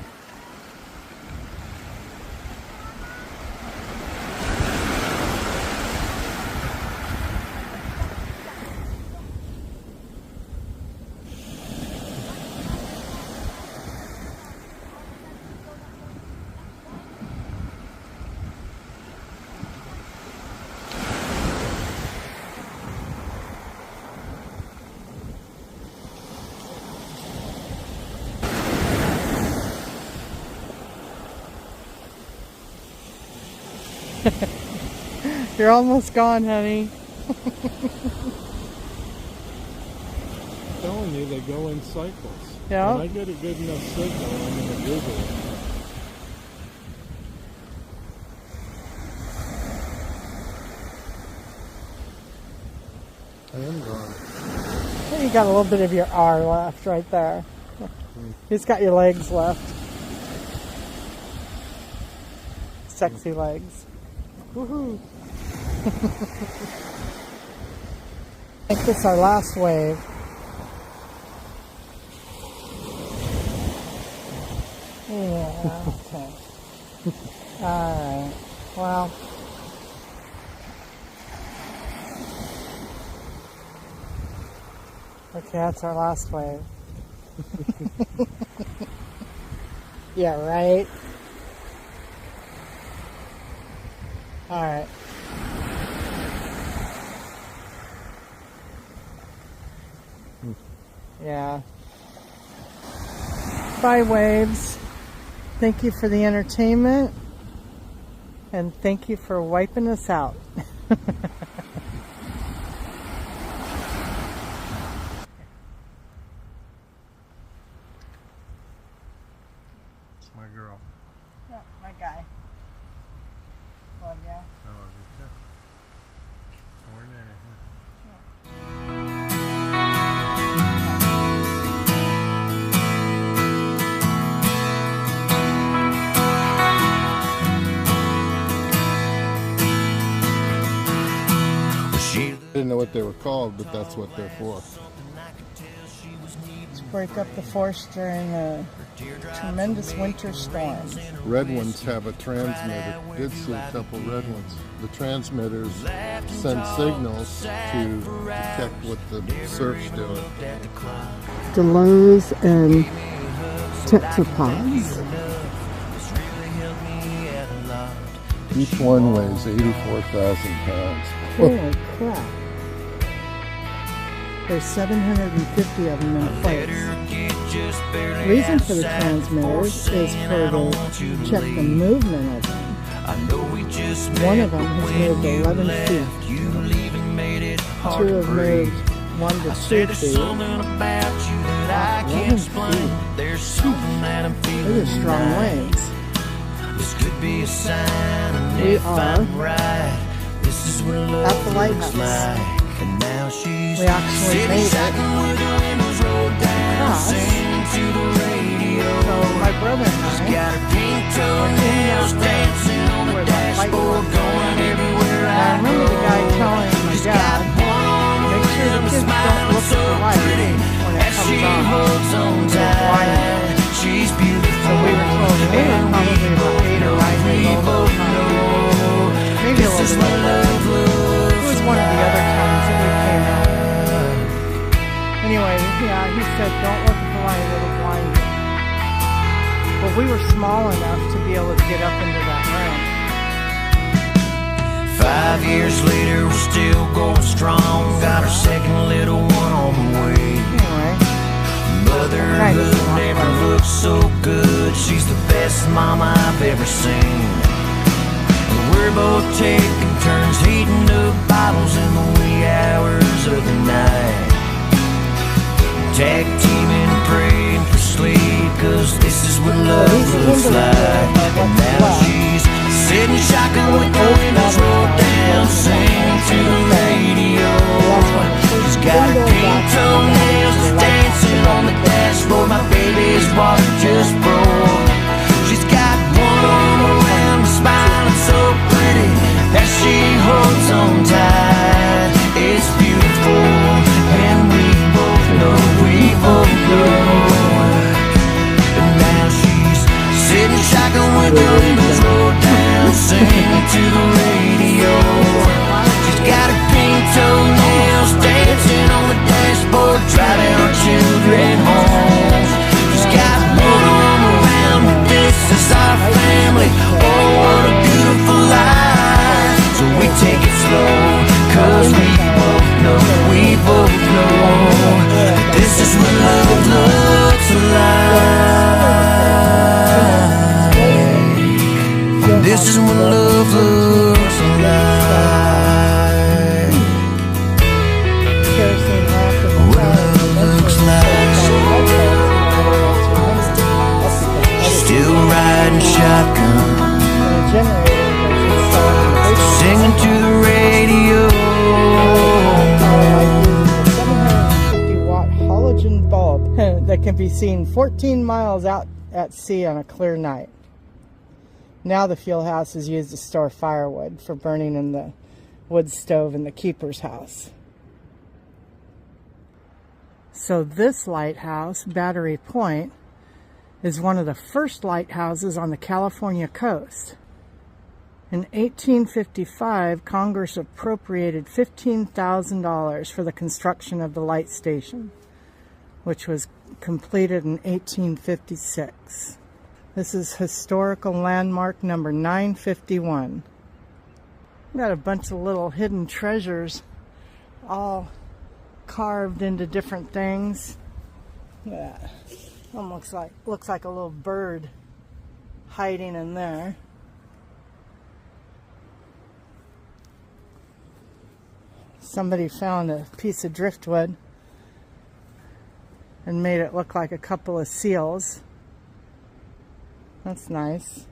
You're almost gone, honey. I'm telling you, they go in cycles. Yeah. When I get a good enough signal, I'm going to Google it. I am gone. You got a little bit of your R left right there. You've got your legs left. Sexy legs. Woohoo! I think this is our last wave. Yeah, okay. Alright. Well. Okay, that's our last wave. Yeah, right? Alright. Yeah. Bye, waves. Thank you for the entertainment. And thank you for wiping us out. It's my girl. Yeah, my guy. Love ya. I love you too. More than anything. I didn't know what they were called, but that's what they're for. To break up the force during a tremendous winter storm. Red ones have a transmitter. Did see a couple red ones. The transmitters send signals to detect what the surf's doing. Delos and tetrapods. Each one weighs 84,000 pounds. Holy crap. There's 750 of them in place. The reason for the transmitters is to check the movement of them. One of them has moved 11 feet. Two have moved 1 to 2 feet. 11 feet. Those are strong waves. be a sign, and We if are I'm right, this is what love at the lighthouse. looks like. And now she's We actually sitting made it shotgun with the windows rolled down, across. singing to the radio. So my brother and She's I got her pink toenails dancing on the where the light dashboard, was. going everywhere And I remember the guy telling my She's got dad, one arm make sure the around kids smile don't look at so the light pretty when it as she comes on. holds on tight. She's beautiful. So we were told we were and probably about 8 or 9 we years old. both know Maybe a this is little what bit. love looks It was one of the other times that we came out. Anyway, yeah, he said, don't look at the light, it'll blind you. But we were small enough to be able to get up into that room. 5 years later, we're still going strong. Got our second little one on the way. Anyway, Motherhood never looked so good. She's the best mama I've ever seen. And we're both taking turns heating up bottles in the wee hours of the night. Tag teaming, praying for sleep, 'cause this is what love looks like. And now she's sitting shotgun with the windows rolled down, singing to the radio. She's got her pink toenails dancing on the dashboard. My baby's water just broke. She's got one arm around me, smiling so pretty as she holds on tight. It's beautiful, and we both know. And now she's sitting shotgun with the windows rolled down, singing to the radio. She's got her pink toenails dancing on the dashboard, driving our children home. She's got one arm around me, this is our family. Oh, what a beautiful life. So we take it slow, 'cause we both know. This is what love looks like. This is what love looks like. What love looks like. Still riding shotgun, singing to the radio. 750-watt halogen bulb that can be seen 14 miles out at sea on a clear night. Now the fuel house is used to store firewood for burning in the wood stove in the keeper's house. So this lighthouse, Battery Point, is one of the first lighthouses on the California coast. In 1855, Congress appropriated $15,000 for the construction of the light station, which was completed in 1856. This is historical landmark number 951. Got a bunch of little hidden treasures, all carved into different things. Look at that. Almost looks like a little bird hiding in there. Somebody found a piece of driftwood and made it look like a couple of seals. That's nice.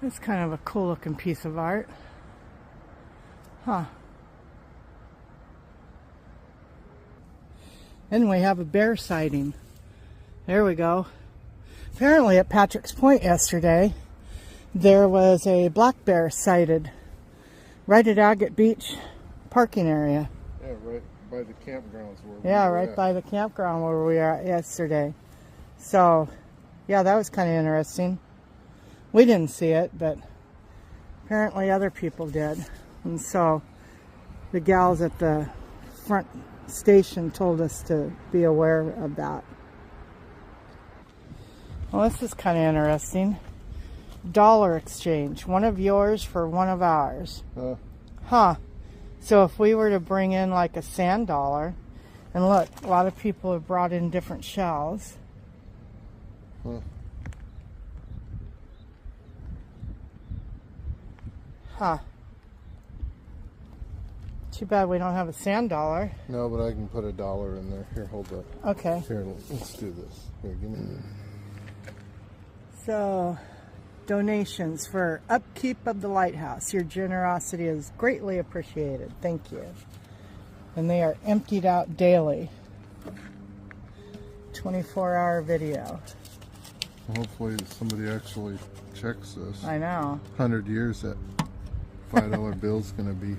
That's kind of a cool looking piece of art. Huh. And we have a bear sighting. There we go. Apparently at Patrick's Point yesterday, there was a black bear sighted right at Agate Beach parking area. Yeah, right by the campgrounds where we Yeah, were right at. by the campground where we were at yesterday. So, yeah, that was kind of interesting. We didn't see it, but apparently other people did. And so the gals at the front station told us to be aware of that. Well, this is kind of interesting. Dollar exchange. One of yours for one of ours. Huh. So if we were to bring in like a sand dollar, and look, a lot of people have brought in different shells. Huh. Too bad we don't have a sand dollar. No, but I can put $1 in there. Here, hold up. Okay. Here, let's do this. Here, give me So, donations for upkeep of the lighthouse. Your generosity is greatly appreciated. Thank you. And they are emptied out daily. 24-hour video. Hopefully somebody actually checks this. I know. 100 years, that $5 bill's gonna be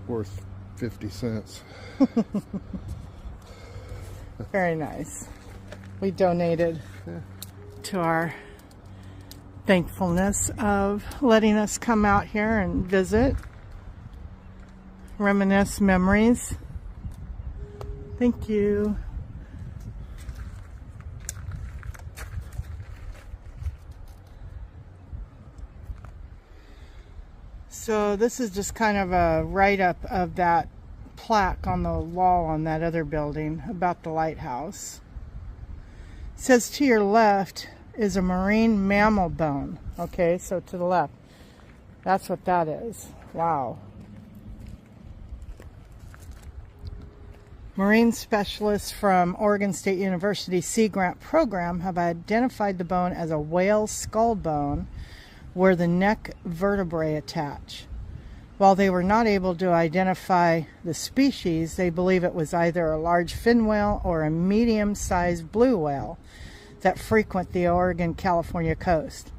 worth 50 cents. Very nice. We donated to our thankfulness of letting us come out here and visit, reminisce memories. Thank you. So this is just kind of a write-up of that plaque on the wall on that other building about the lighthouse. It says to your left is a marine mammal bone. Okay, so to the left. That's what that is. Wow. Marine specialists from Oregon State University Sea Grant program have identified the bone as a whale skull bone where the neck vertebrae attach. While they were not able to identify the species, they believe it was either a large fin whale or a medium-sized blue whale that frequent the Oregon-California coast.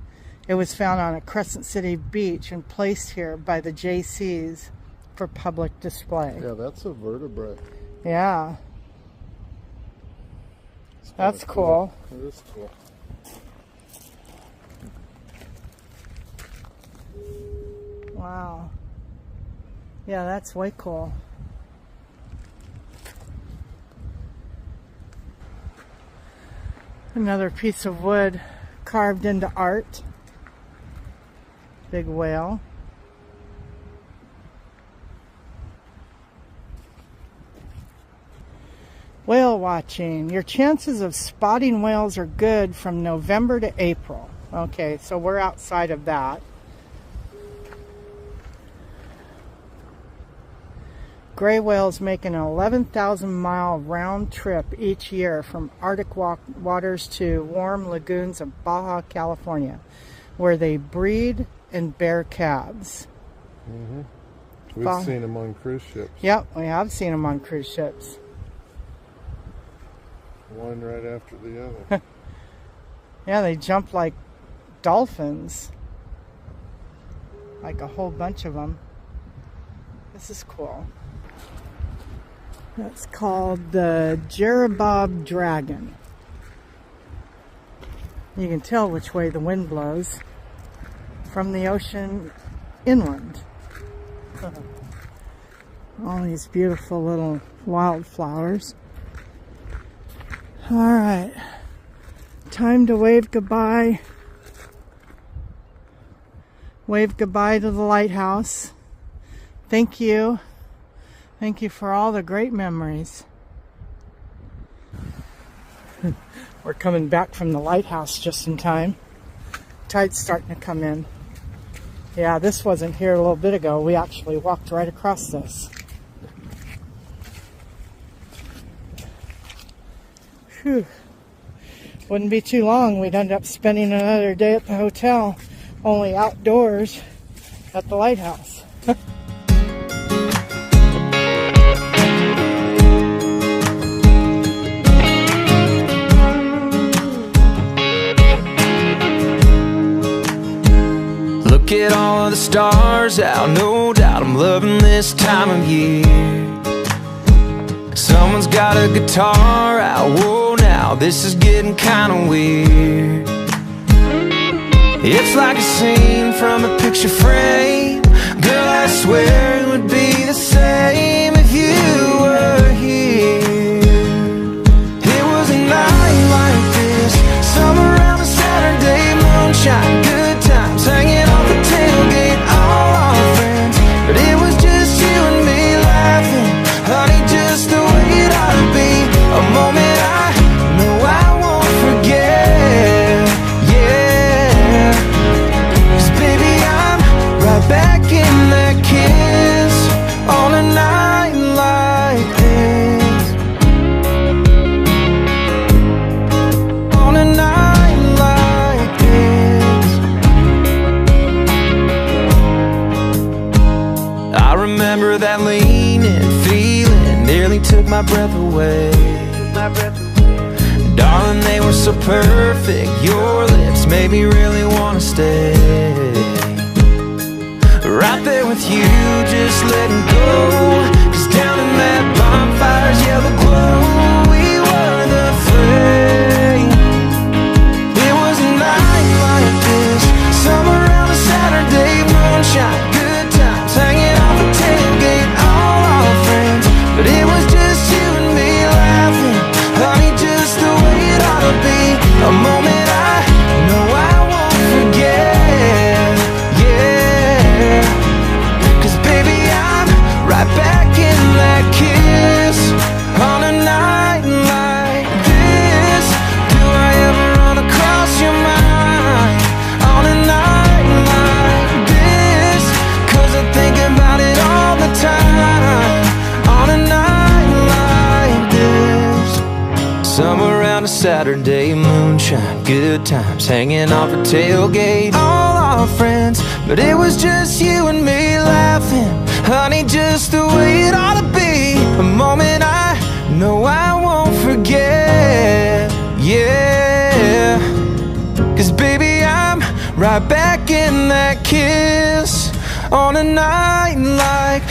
It was found on a Crescent City beach and placed here by the JCs for public display. Yeah, that's a vertebrae. Yeah. That's cool. It is cool. Wow. Yeah, that's way cool. Another piece of wood carved into art. Big whale. Whale watching. Your chances of spotting whales are good from November to April. Okay, so we're outside of that. Gray whales make an 11,000-mile round trip each year from Arctic waters to warm lagoons of Baja California, where they breed and bear calves. Mm-hmm. We've seen them on cruise ships. Yep, we have seen them on cruise ships. One right after the other. Yeah, they jump like dolphins. Like a whole bunch of them. This is cool. That's called the Jerebob Dragon. You can tell which way the wind blows from the ocean inland. All these beautiful little wildflowers. All right, time to wave goodbye. Wave goodbye to the lighthouse. Thank you. Thank you for all the great memories. We're coming back from the lighthouse just in time. Tide's starting to come in. Yeah, this wasn't here a little bit ago. We actually walked right across this. Whew. Wouldn't be too long. We'd end up spending another day at the hotel, only outdoors at the lighthouse. Look at all the stars out, no doubt I'm loving this time of year. Someone's got a guitar out, whoa now, this is getting kinda weird. It's like a scene from a picture frame. Girl, I swear it would be the same if you were here. It was a night like this, summer around a Saturday, moonshine, good times, hanging off the tailgate, all our friends. But it was just you and me laughing, honey, just the way it ought to be. A moment I know I won't forget, yeah. 'Cause baby, I'm right back in that kiss all the night. and they were so perfect. Your lips made me really wanna stay right there with you, just letting go. 'Cause down in that bonfire's yellow glow, we were the flame. It was a night like this, summer around a Saturday, moonshine, good times, hanging off a tailgate, all our friends. But it was just you and me laughing, honey, just the way it ought to be. A moment I know I won't forget, yeah. 'Cause baby, I'm right back in that kiss on a night like this. Do I ever run across your mind on a night like this? 'Cause I think about it all the time on a night like this. Summer around a Saturday, moonshine, good times, hanging off a tailgate, all our friends. But it was just you and me laughing, honey, just the way it ought to be. A moment I know I won't forget, yeah. 'Cause baby, I'm right back in that kiss on a night like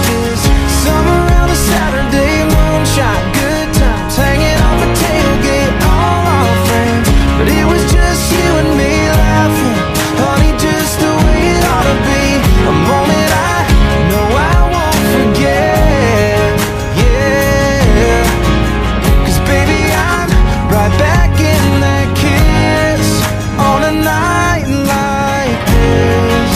this. Summer around a Saturday, moonshine, good times, hanging off a tailgate, all our friends. But it was just you and me laughing, honey, just the way it ought to be. A moment I know I won't forget, yeah. 'Cause baby, I'm right back in that kiss on a night like this.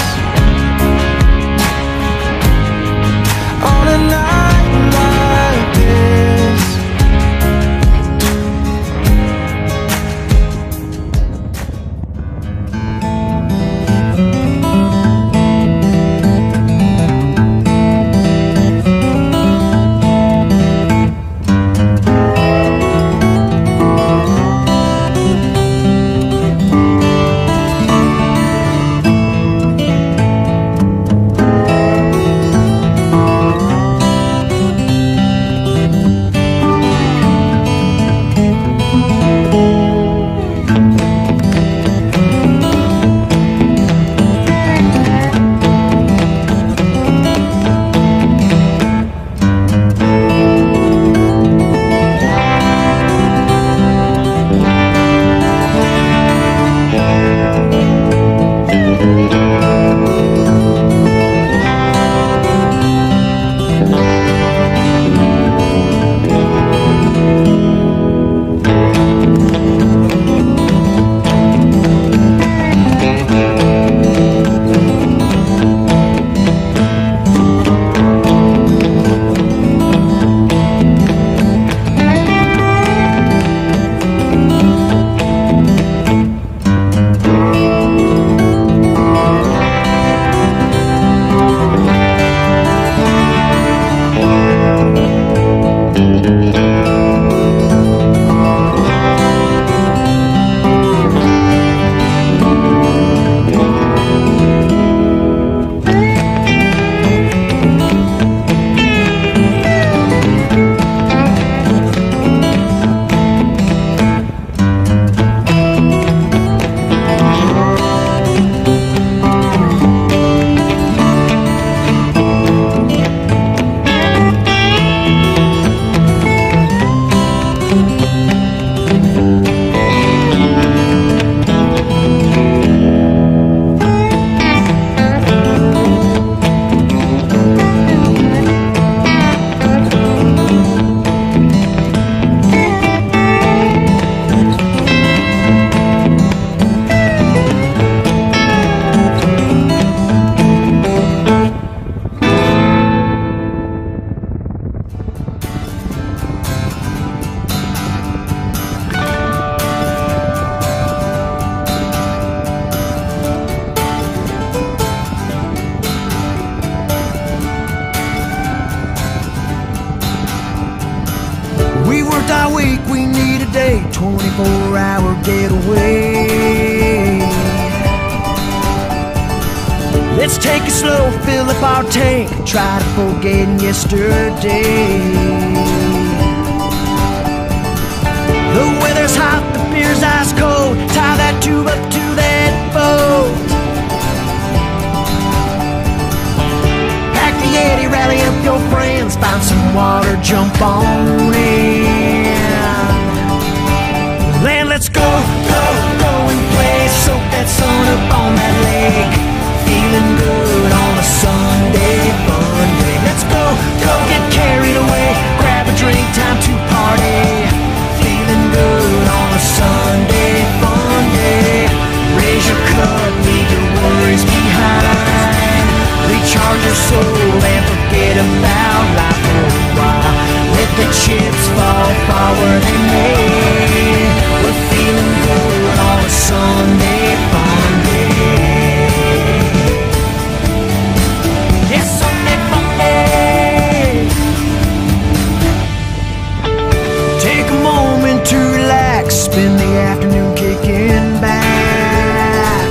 On a night like this. week, we need a day, 24-hour getaway. Let's take it slow, fill up our tank, try to forget yesterday. The weather's hot, the beer's ice cold. Tie that tube up to that boat. Pack the Yeti, rally up your friends. Find some water, jump on in. Land, let's go, go, go and play. Soak that sun up on that lake. Feeling good on a Sunday fun day. Let's go, go, get carried away. Grab a drink, time to party. Feeling good on a Sunday fun day. Raise your cup, leave your worries behind. Recharge your soul and forget about life for a while. Let the chips fall far where they may. We're feeling good on a Sunday fun day. Yes, Sunday fun day. Take a moment to relax, spend the afternoon kicking back.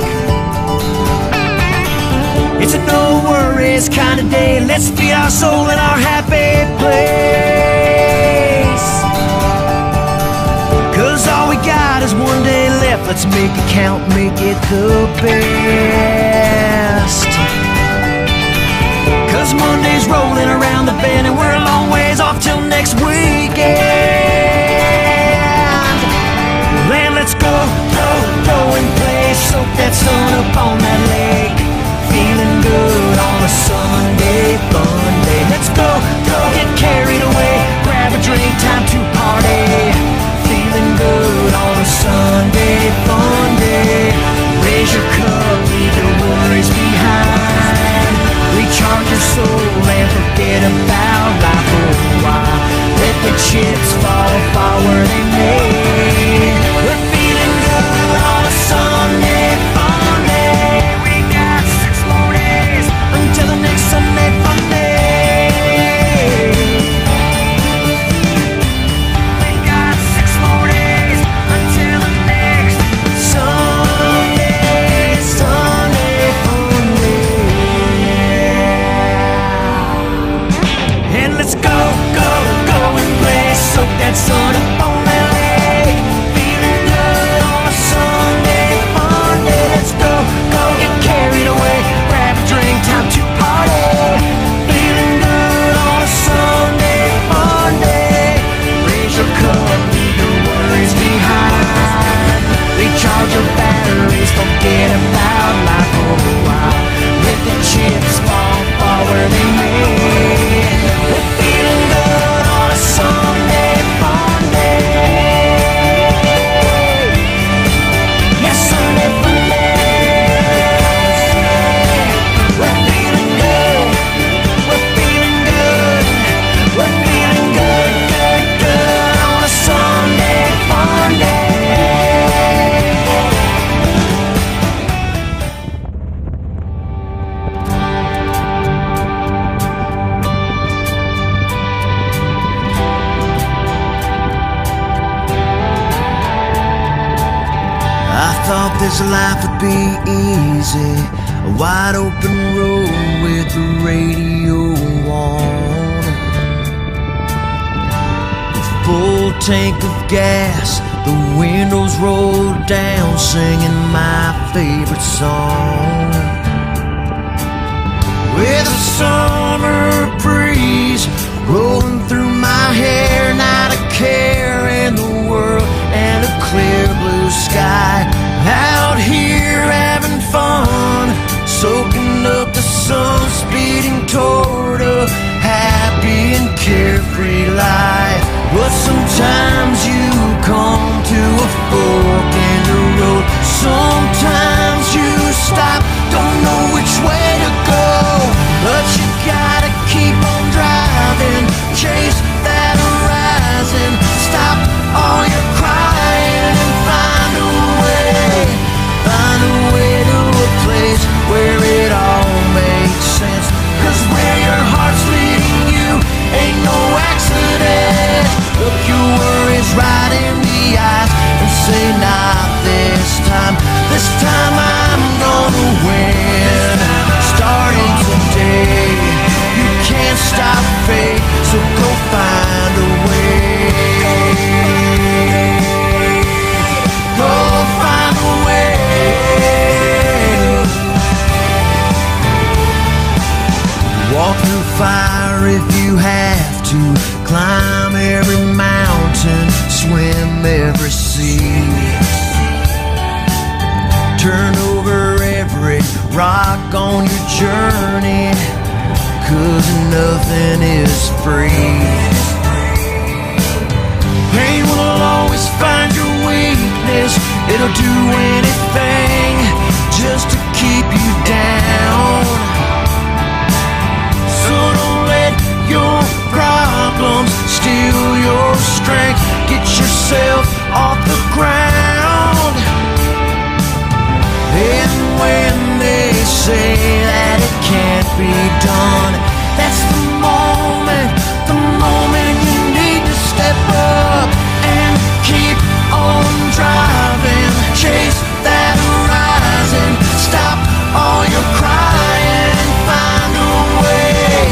It's a no worries kind of day. Let's feed our soul in our happy place. 'Cause all we got is one day left. Let's make it count, make it the best. 'Cause Monday's rolling around the bend and we're a long ways off till next weekend. Land, let's go, go, go and play. Soak that sun up on that lake. Feeling good on a Sunday fun day. Let's go, go, get carried away. Grab a drink, time to party. Feeling good on a Sunday fun day. Raise your cup, leave your worries behind. Recharge your soul and forget about life for a while. Let the chips fall far where they may. We're feeling good on a Sunday fun day. We got 6 more days until the next Sunday fun day. We got 6 more days until the next Sunday fun day. And let's go, go, go and play. Soak that sun up on that lake. Feeling good on a Sunday fun day. Let's go, go, get carried away. Grab a drink, time to party. Feeling good on a Sunday fun day. Raise your cup, leave your worries behind. Recharge your batteries, forget about life for a while. Let the chips fall far where they may. We're feeling good on a Sunday fun day. Yes, Sunday fun day. We're feeling good. We're feeling good. We're feeling good, good, good on a Sunday fun day. I thought this life would be easy, a wide open road with the radio on. A full tank of gas, the windows rolled down, singing my favorite song. With a summer breeze rolling through my hair, not a care in the world, and a clear blue sky. Out here having fun, soaking up the sun, speeding toward a happy and carefree life. But sometimes you come to a fork in the road. Sometimes you stop, don't know which way to go. But you gotta keep on driving, chase that horizon. Stop all your crying and find a way to a place where it all makes sense. 'Cause where your heart's leading you ain't no accident. Look your worries right in the eyes and say, not this time. This time I'm gonna win. Starting today, you can't stop fate, so go find a way. swim every sea. Turn over every rock on your journey, 'cause nothing is free. Pain will always find your weakness. It'll do anything just to keep you down. So don't let your problems steal your strength. Get yourself off the ground. And when they say that it can't be done, that's the moment you need to step up and keep on driving. Chase that horizon, stop all your crying, find a way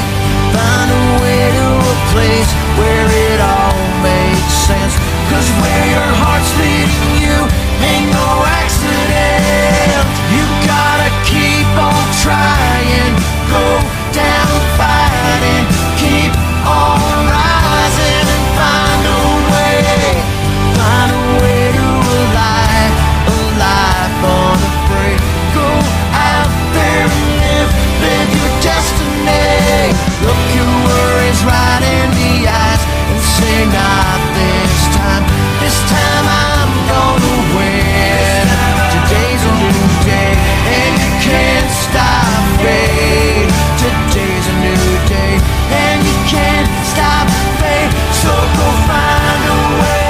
to a place where it all makes sense. 'Cause where your heart's leading you ain't no accident. You gotta keep on trying, go down fighting, keep on rising and find a way to a life unafraid. Go out there and live your destiny. Look your worries right in the eyes and say, not this time. This time I'm gonna win. Today's a new day and you can't stop fate. Today's a new day and you can't stop fate. So go find a way.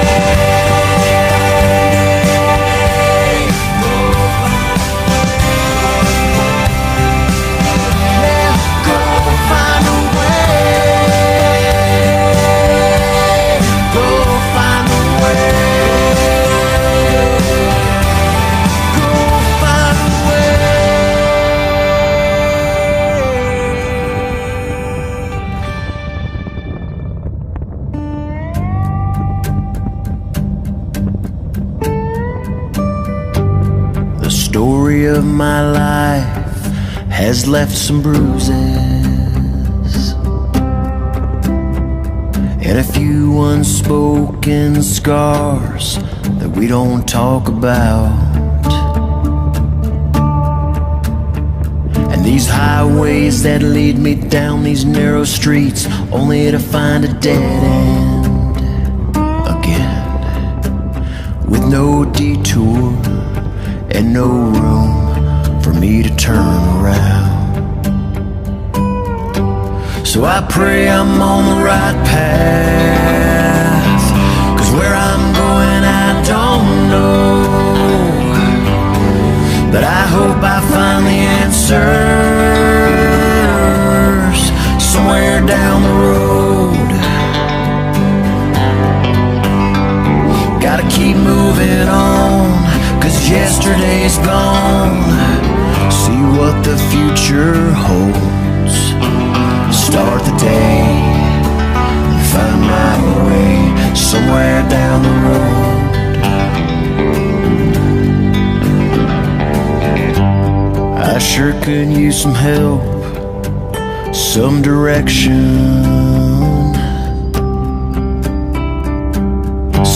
The story of my life has left some bruises and a few unspoken scars that we don't talk about. And these highways that lead me down these narrow streets only to find a dead end again, with no detour and no room for me to turn around. So I pray I'm on the right path, 'cause where I'm going I don't know. But I hope I find the answers somewhere down the road. Gotta keep moving on, 'cause yesterday's gone. See what the future holds. Start the day and find my way somewhere down the road. I sure could use some help, some direction,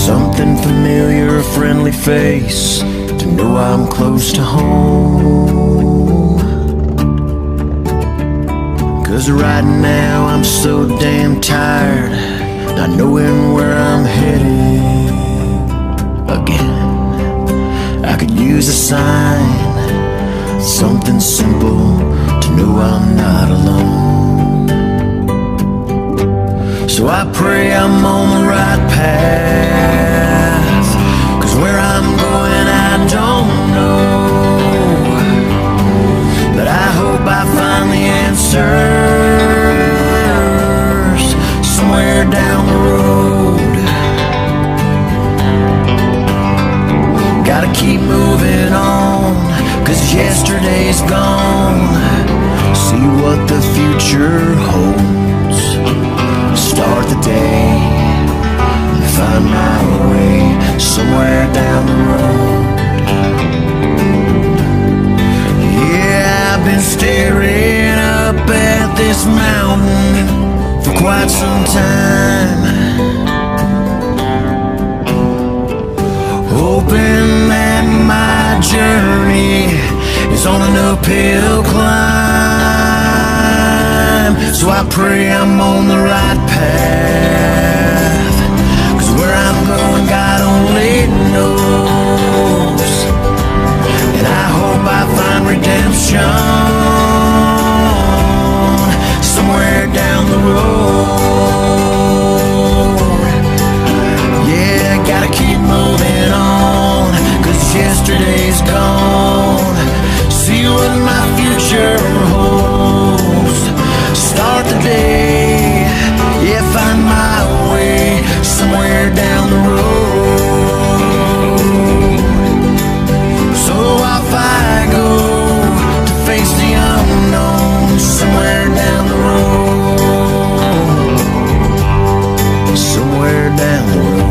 something familiar, a friendly face to know I'm close to home. 'Cause right now I'm so damn tired, not knowing where I'm headed again. I could use a sign, something simple to know I'm not alone. So I pray I'm on the right path, 'cause where I'm going I don't know. But I hope I find the answers somewhere down the road. Gotta keep moving on, 'cause yesterday's gone. See what the future holds. Start the day and find my way somewhere down the road. Yeah, I've been staring up at this mountain for quite some time. hoping that my journey is on an uphill climb. So I pray I'm on the right path, 'cause where I'm going God only knows. And I hope I find redemption somewhere down the road. Yeah, gotta keep moving on, 'cause yesterday's gone. See what my future holds. Start the day, yeah, find my way somewhere down the road. So off I go to face the unknown somewhere down the road. Somewhere down the road.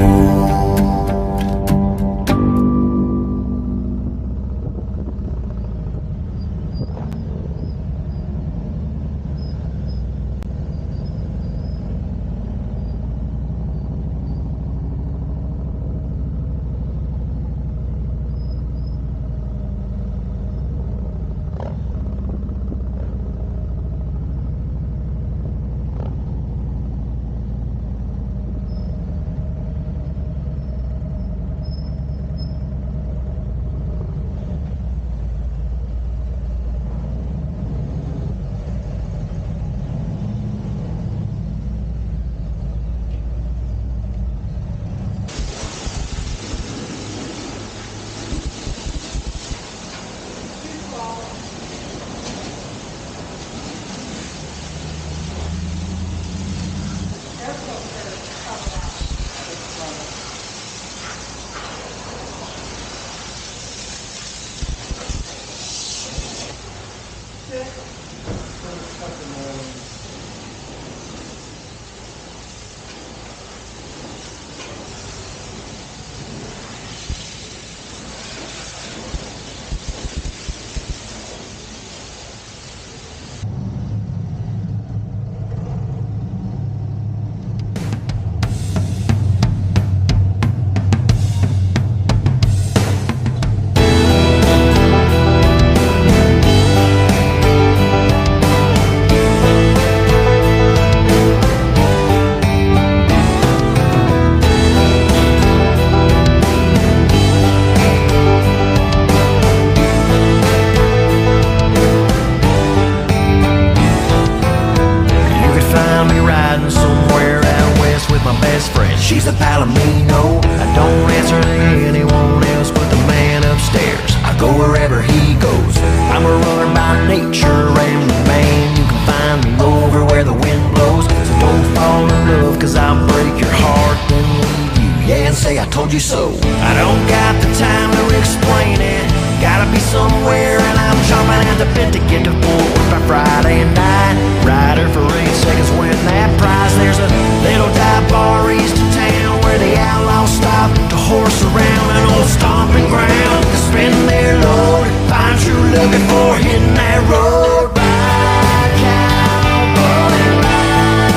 She's a Palomino. I don't answer to anyone else but the man upstairs. I go wherever he goes. I'm a runner by nature, and man, you can find me over where the wind blows. So don't fall in love, 'cause I'll break your heart then leave you. Yeah, and say I told you so. I don't got the time to explain it. Gotta be somewhere, and I'm jumping at the bit to get to Fort Worth by Friday night. Rider for 8 seconds, win that prize. There's a little dive bar east of town where the outlaws stop to horse around an old stomping ground. To spend their load, find true love before hitting that road. Ride, cowboy, ride,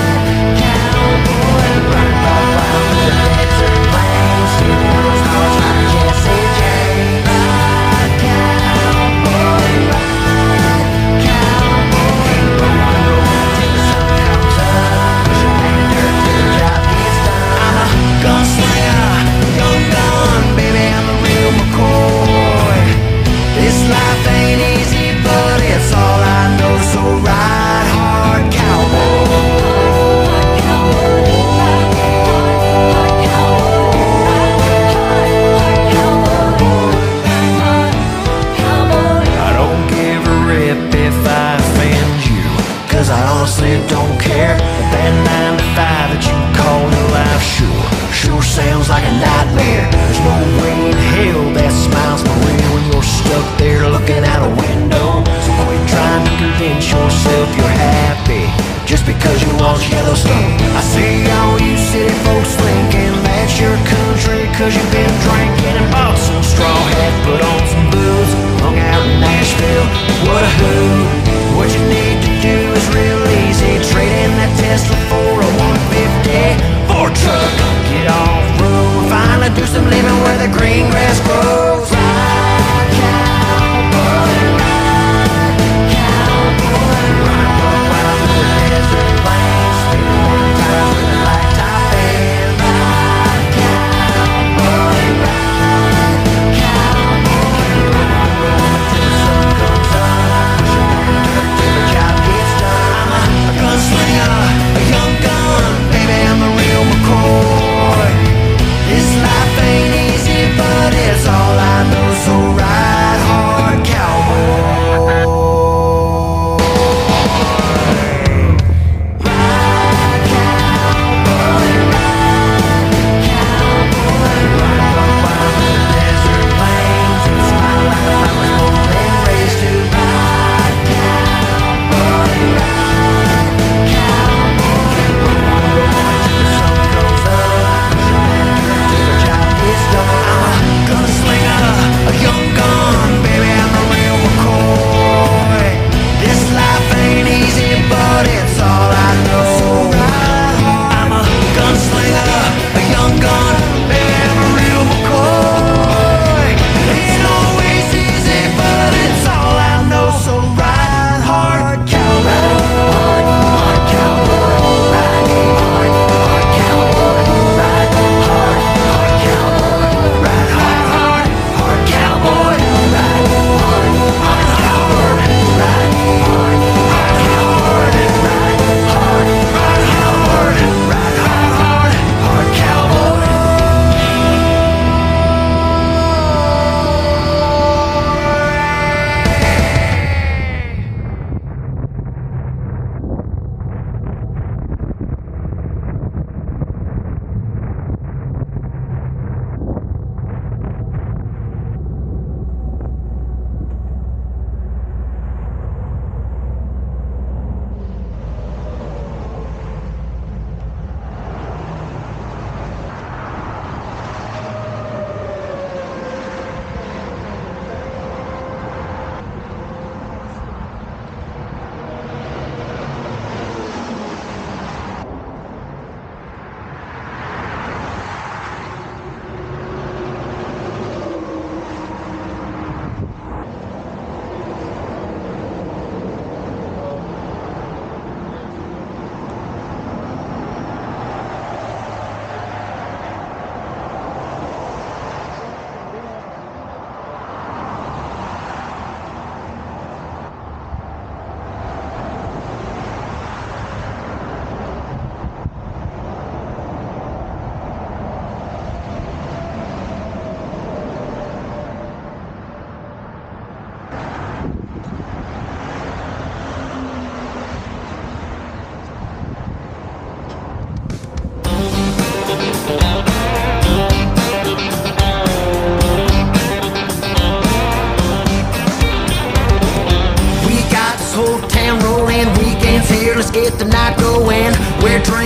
cowboy, ride around the desert plains, see those horse like Jesse James. Ride, cowboy, ride, cowboy, ride till the sun comes up. Push a man dirt till the job gets done. I'm a gunslinger, young gun, baby, I'm a real McCoy. This life ain't easy, but it's all I know, so ride hard, cowboy. I don't give a rip if I offend you, 'cause I honestly don't care. But that 9 to 5 that you call your life sure sounds like a nightmare. There's no way in hell that smile's for real when you're stuck there looking out a window. So quit trying to convince yourself you're happy just because you watch Yellowstone. I see all you city folks thinking that's your country, 'cause you've been drinking and bought some straw hat, put on some booze, hung out in Nashville. What a who? What you need to do is real easy. Trade in that Tesla for a 150 Ford truck. Get off road, finally do some living where the green grass grows.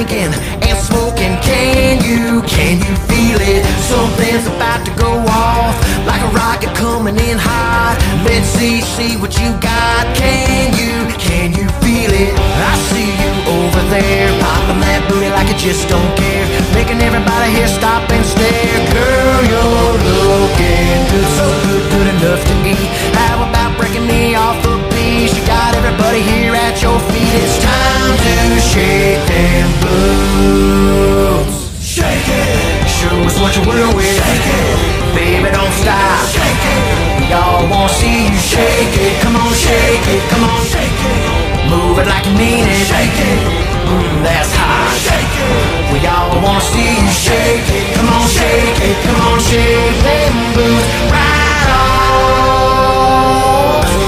drinking and smoking. Can you feel it? Something's about to go off like a rocket coming in hot. Let's see what you got. Can you feel it? I see you over there, popping that booty like you just don't care, making everybody here stop and stare. Girl, you're looking good, so good enough to eat. How about breaking me off a piece? You got everybody here at your feet. It's time to shake them boots. Shake it. Show us what you're working with. Shake it. Baby, don't stop. Shake it. Y'all wanna see you shake it. Come on, shake it. Come on, shake it. Move it like you mean it. Shake it. That's hot. Shake it. We all wanna see you shake it. Come on, shake it. Come on, shake them boots. Right on.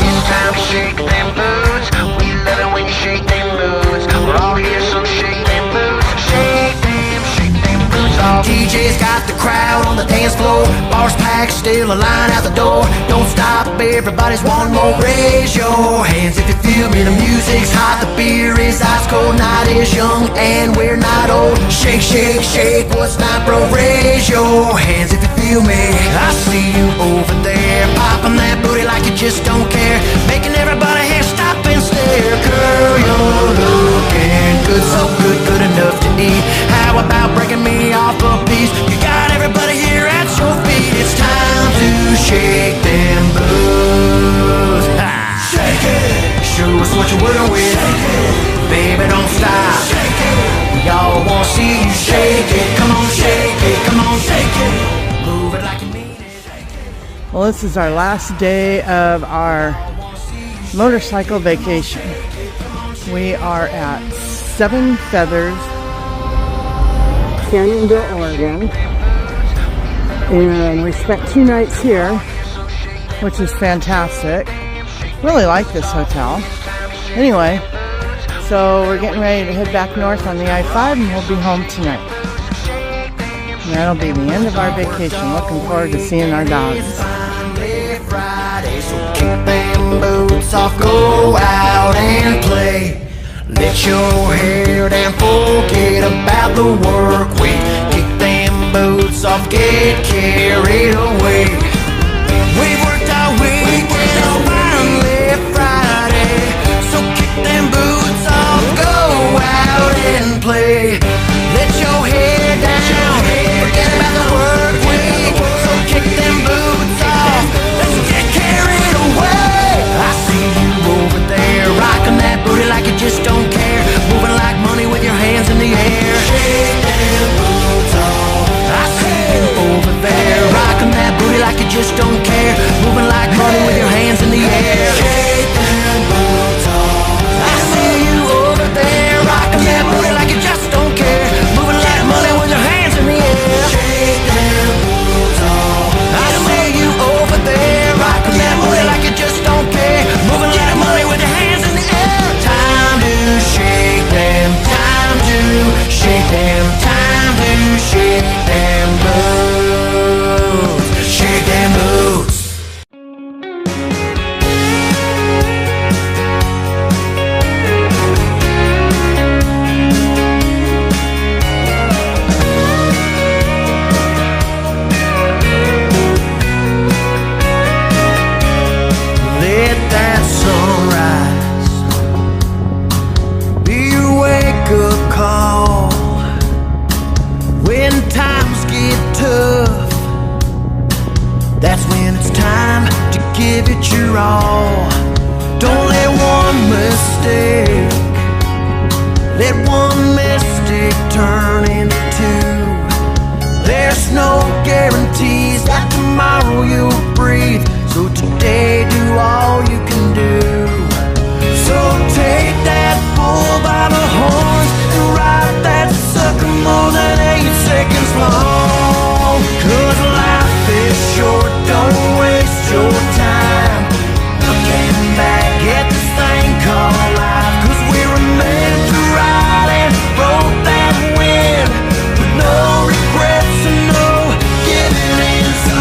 It's time to shake them boots. We love it when you shake them boots. We're all here, so shake them boots. Shake them boots off. DJ's got the crowd on the dance floor. Bars packed, still a line out the door. Don't stop, everybody's one more. Raise your hands if you feel me. The music's hot, the beer is ice cold. Night is young and we're not old. Shake, shake, shake, what's not, bro? Raise your hands if you feel me. I see you over there, popping that booty like you just don't care, making everybody here stop and stare. Girl, you're looking good, so good enough to eat. How about breaking me off a piece? You got everybody here at your feet. It's time to shake them boots. Shake it. Show us what you're working with. Shake it. Baby, don't stop. Shake it. We all wanna see you shake it. Come on, shake it. Come on, shake it. Move it like you mean it. Shake it. Well, this is our last day of our motorcycle vacation. We are at Seven Feathers, Canyonville, Oregon. And we spent 2 nights here, which is fantastic. Really like this hotel. Anyway, so we're getting ready to head back north on the I-5 and we'll be home tonight. And that'll be the end of our vacation. Looking forward to seeing our dogs. Friday, so kick them boots off, go out and play. Let your hair down, forget about the work week. Kick them boots off, get carried away. We've worked our weekend on finally Friday, so kick them boots off, go out and play. Let your hair down, forget about the work week, so kick them boots off, let's get carried away. I see you over there, rocking that booty like you just don't care, moving like money with your hands in the air. Shake them boots off. I see you over there, rocking that booty like you just don't care, moving like money with your hands in the air. Shake them boots off. I see you over there, rocking that booty like you just don't care, moving like money with your hands in the air. Shake them boots off. I see you over there, rocking that booty like you just don't care, moving like money with your hands in the air. Time to shake them, time to shake them, time to shake them boots, shake them boots. Let that sunrise be your wake-up call. When times get tough, that's when it's time to give it your all. Don't let one mistake, let one mistake turn into two. There's no guarantees that tomorrow you'll breathe, so today do all you can do. So take that bull by the horns and ride that sucker more than 8 seconds long. 'Cause life is short, don't waste your time looking back at this thing called life. 'Cause we were meant to ride and rode that wind with no regrets and no giving in. So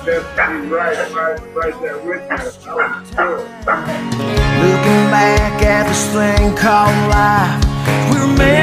definitely right there with you. That was good. Looking back at this thing called life, we were made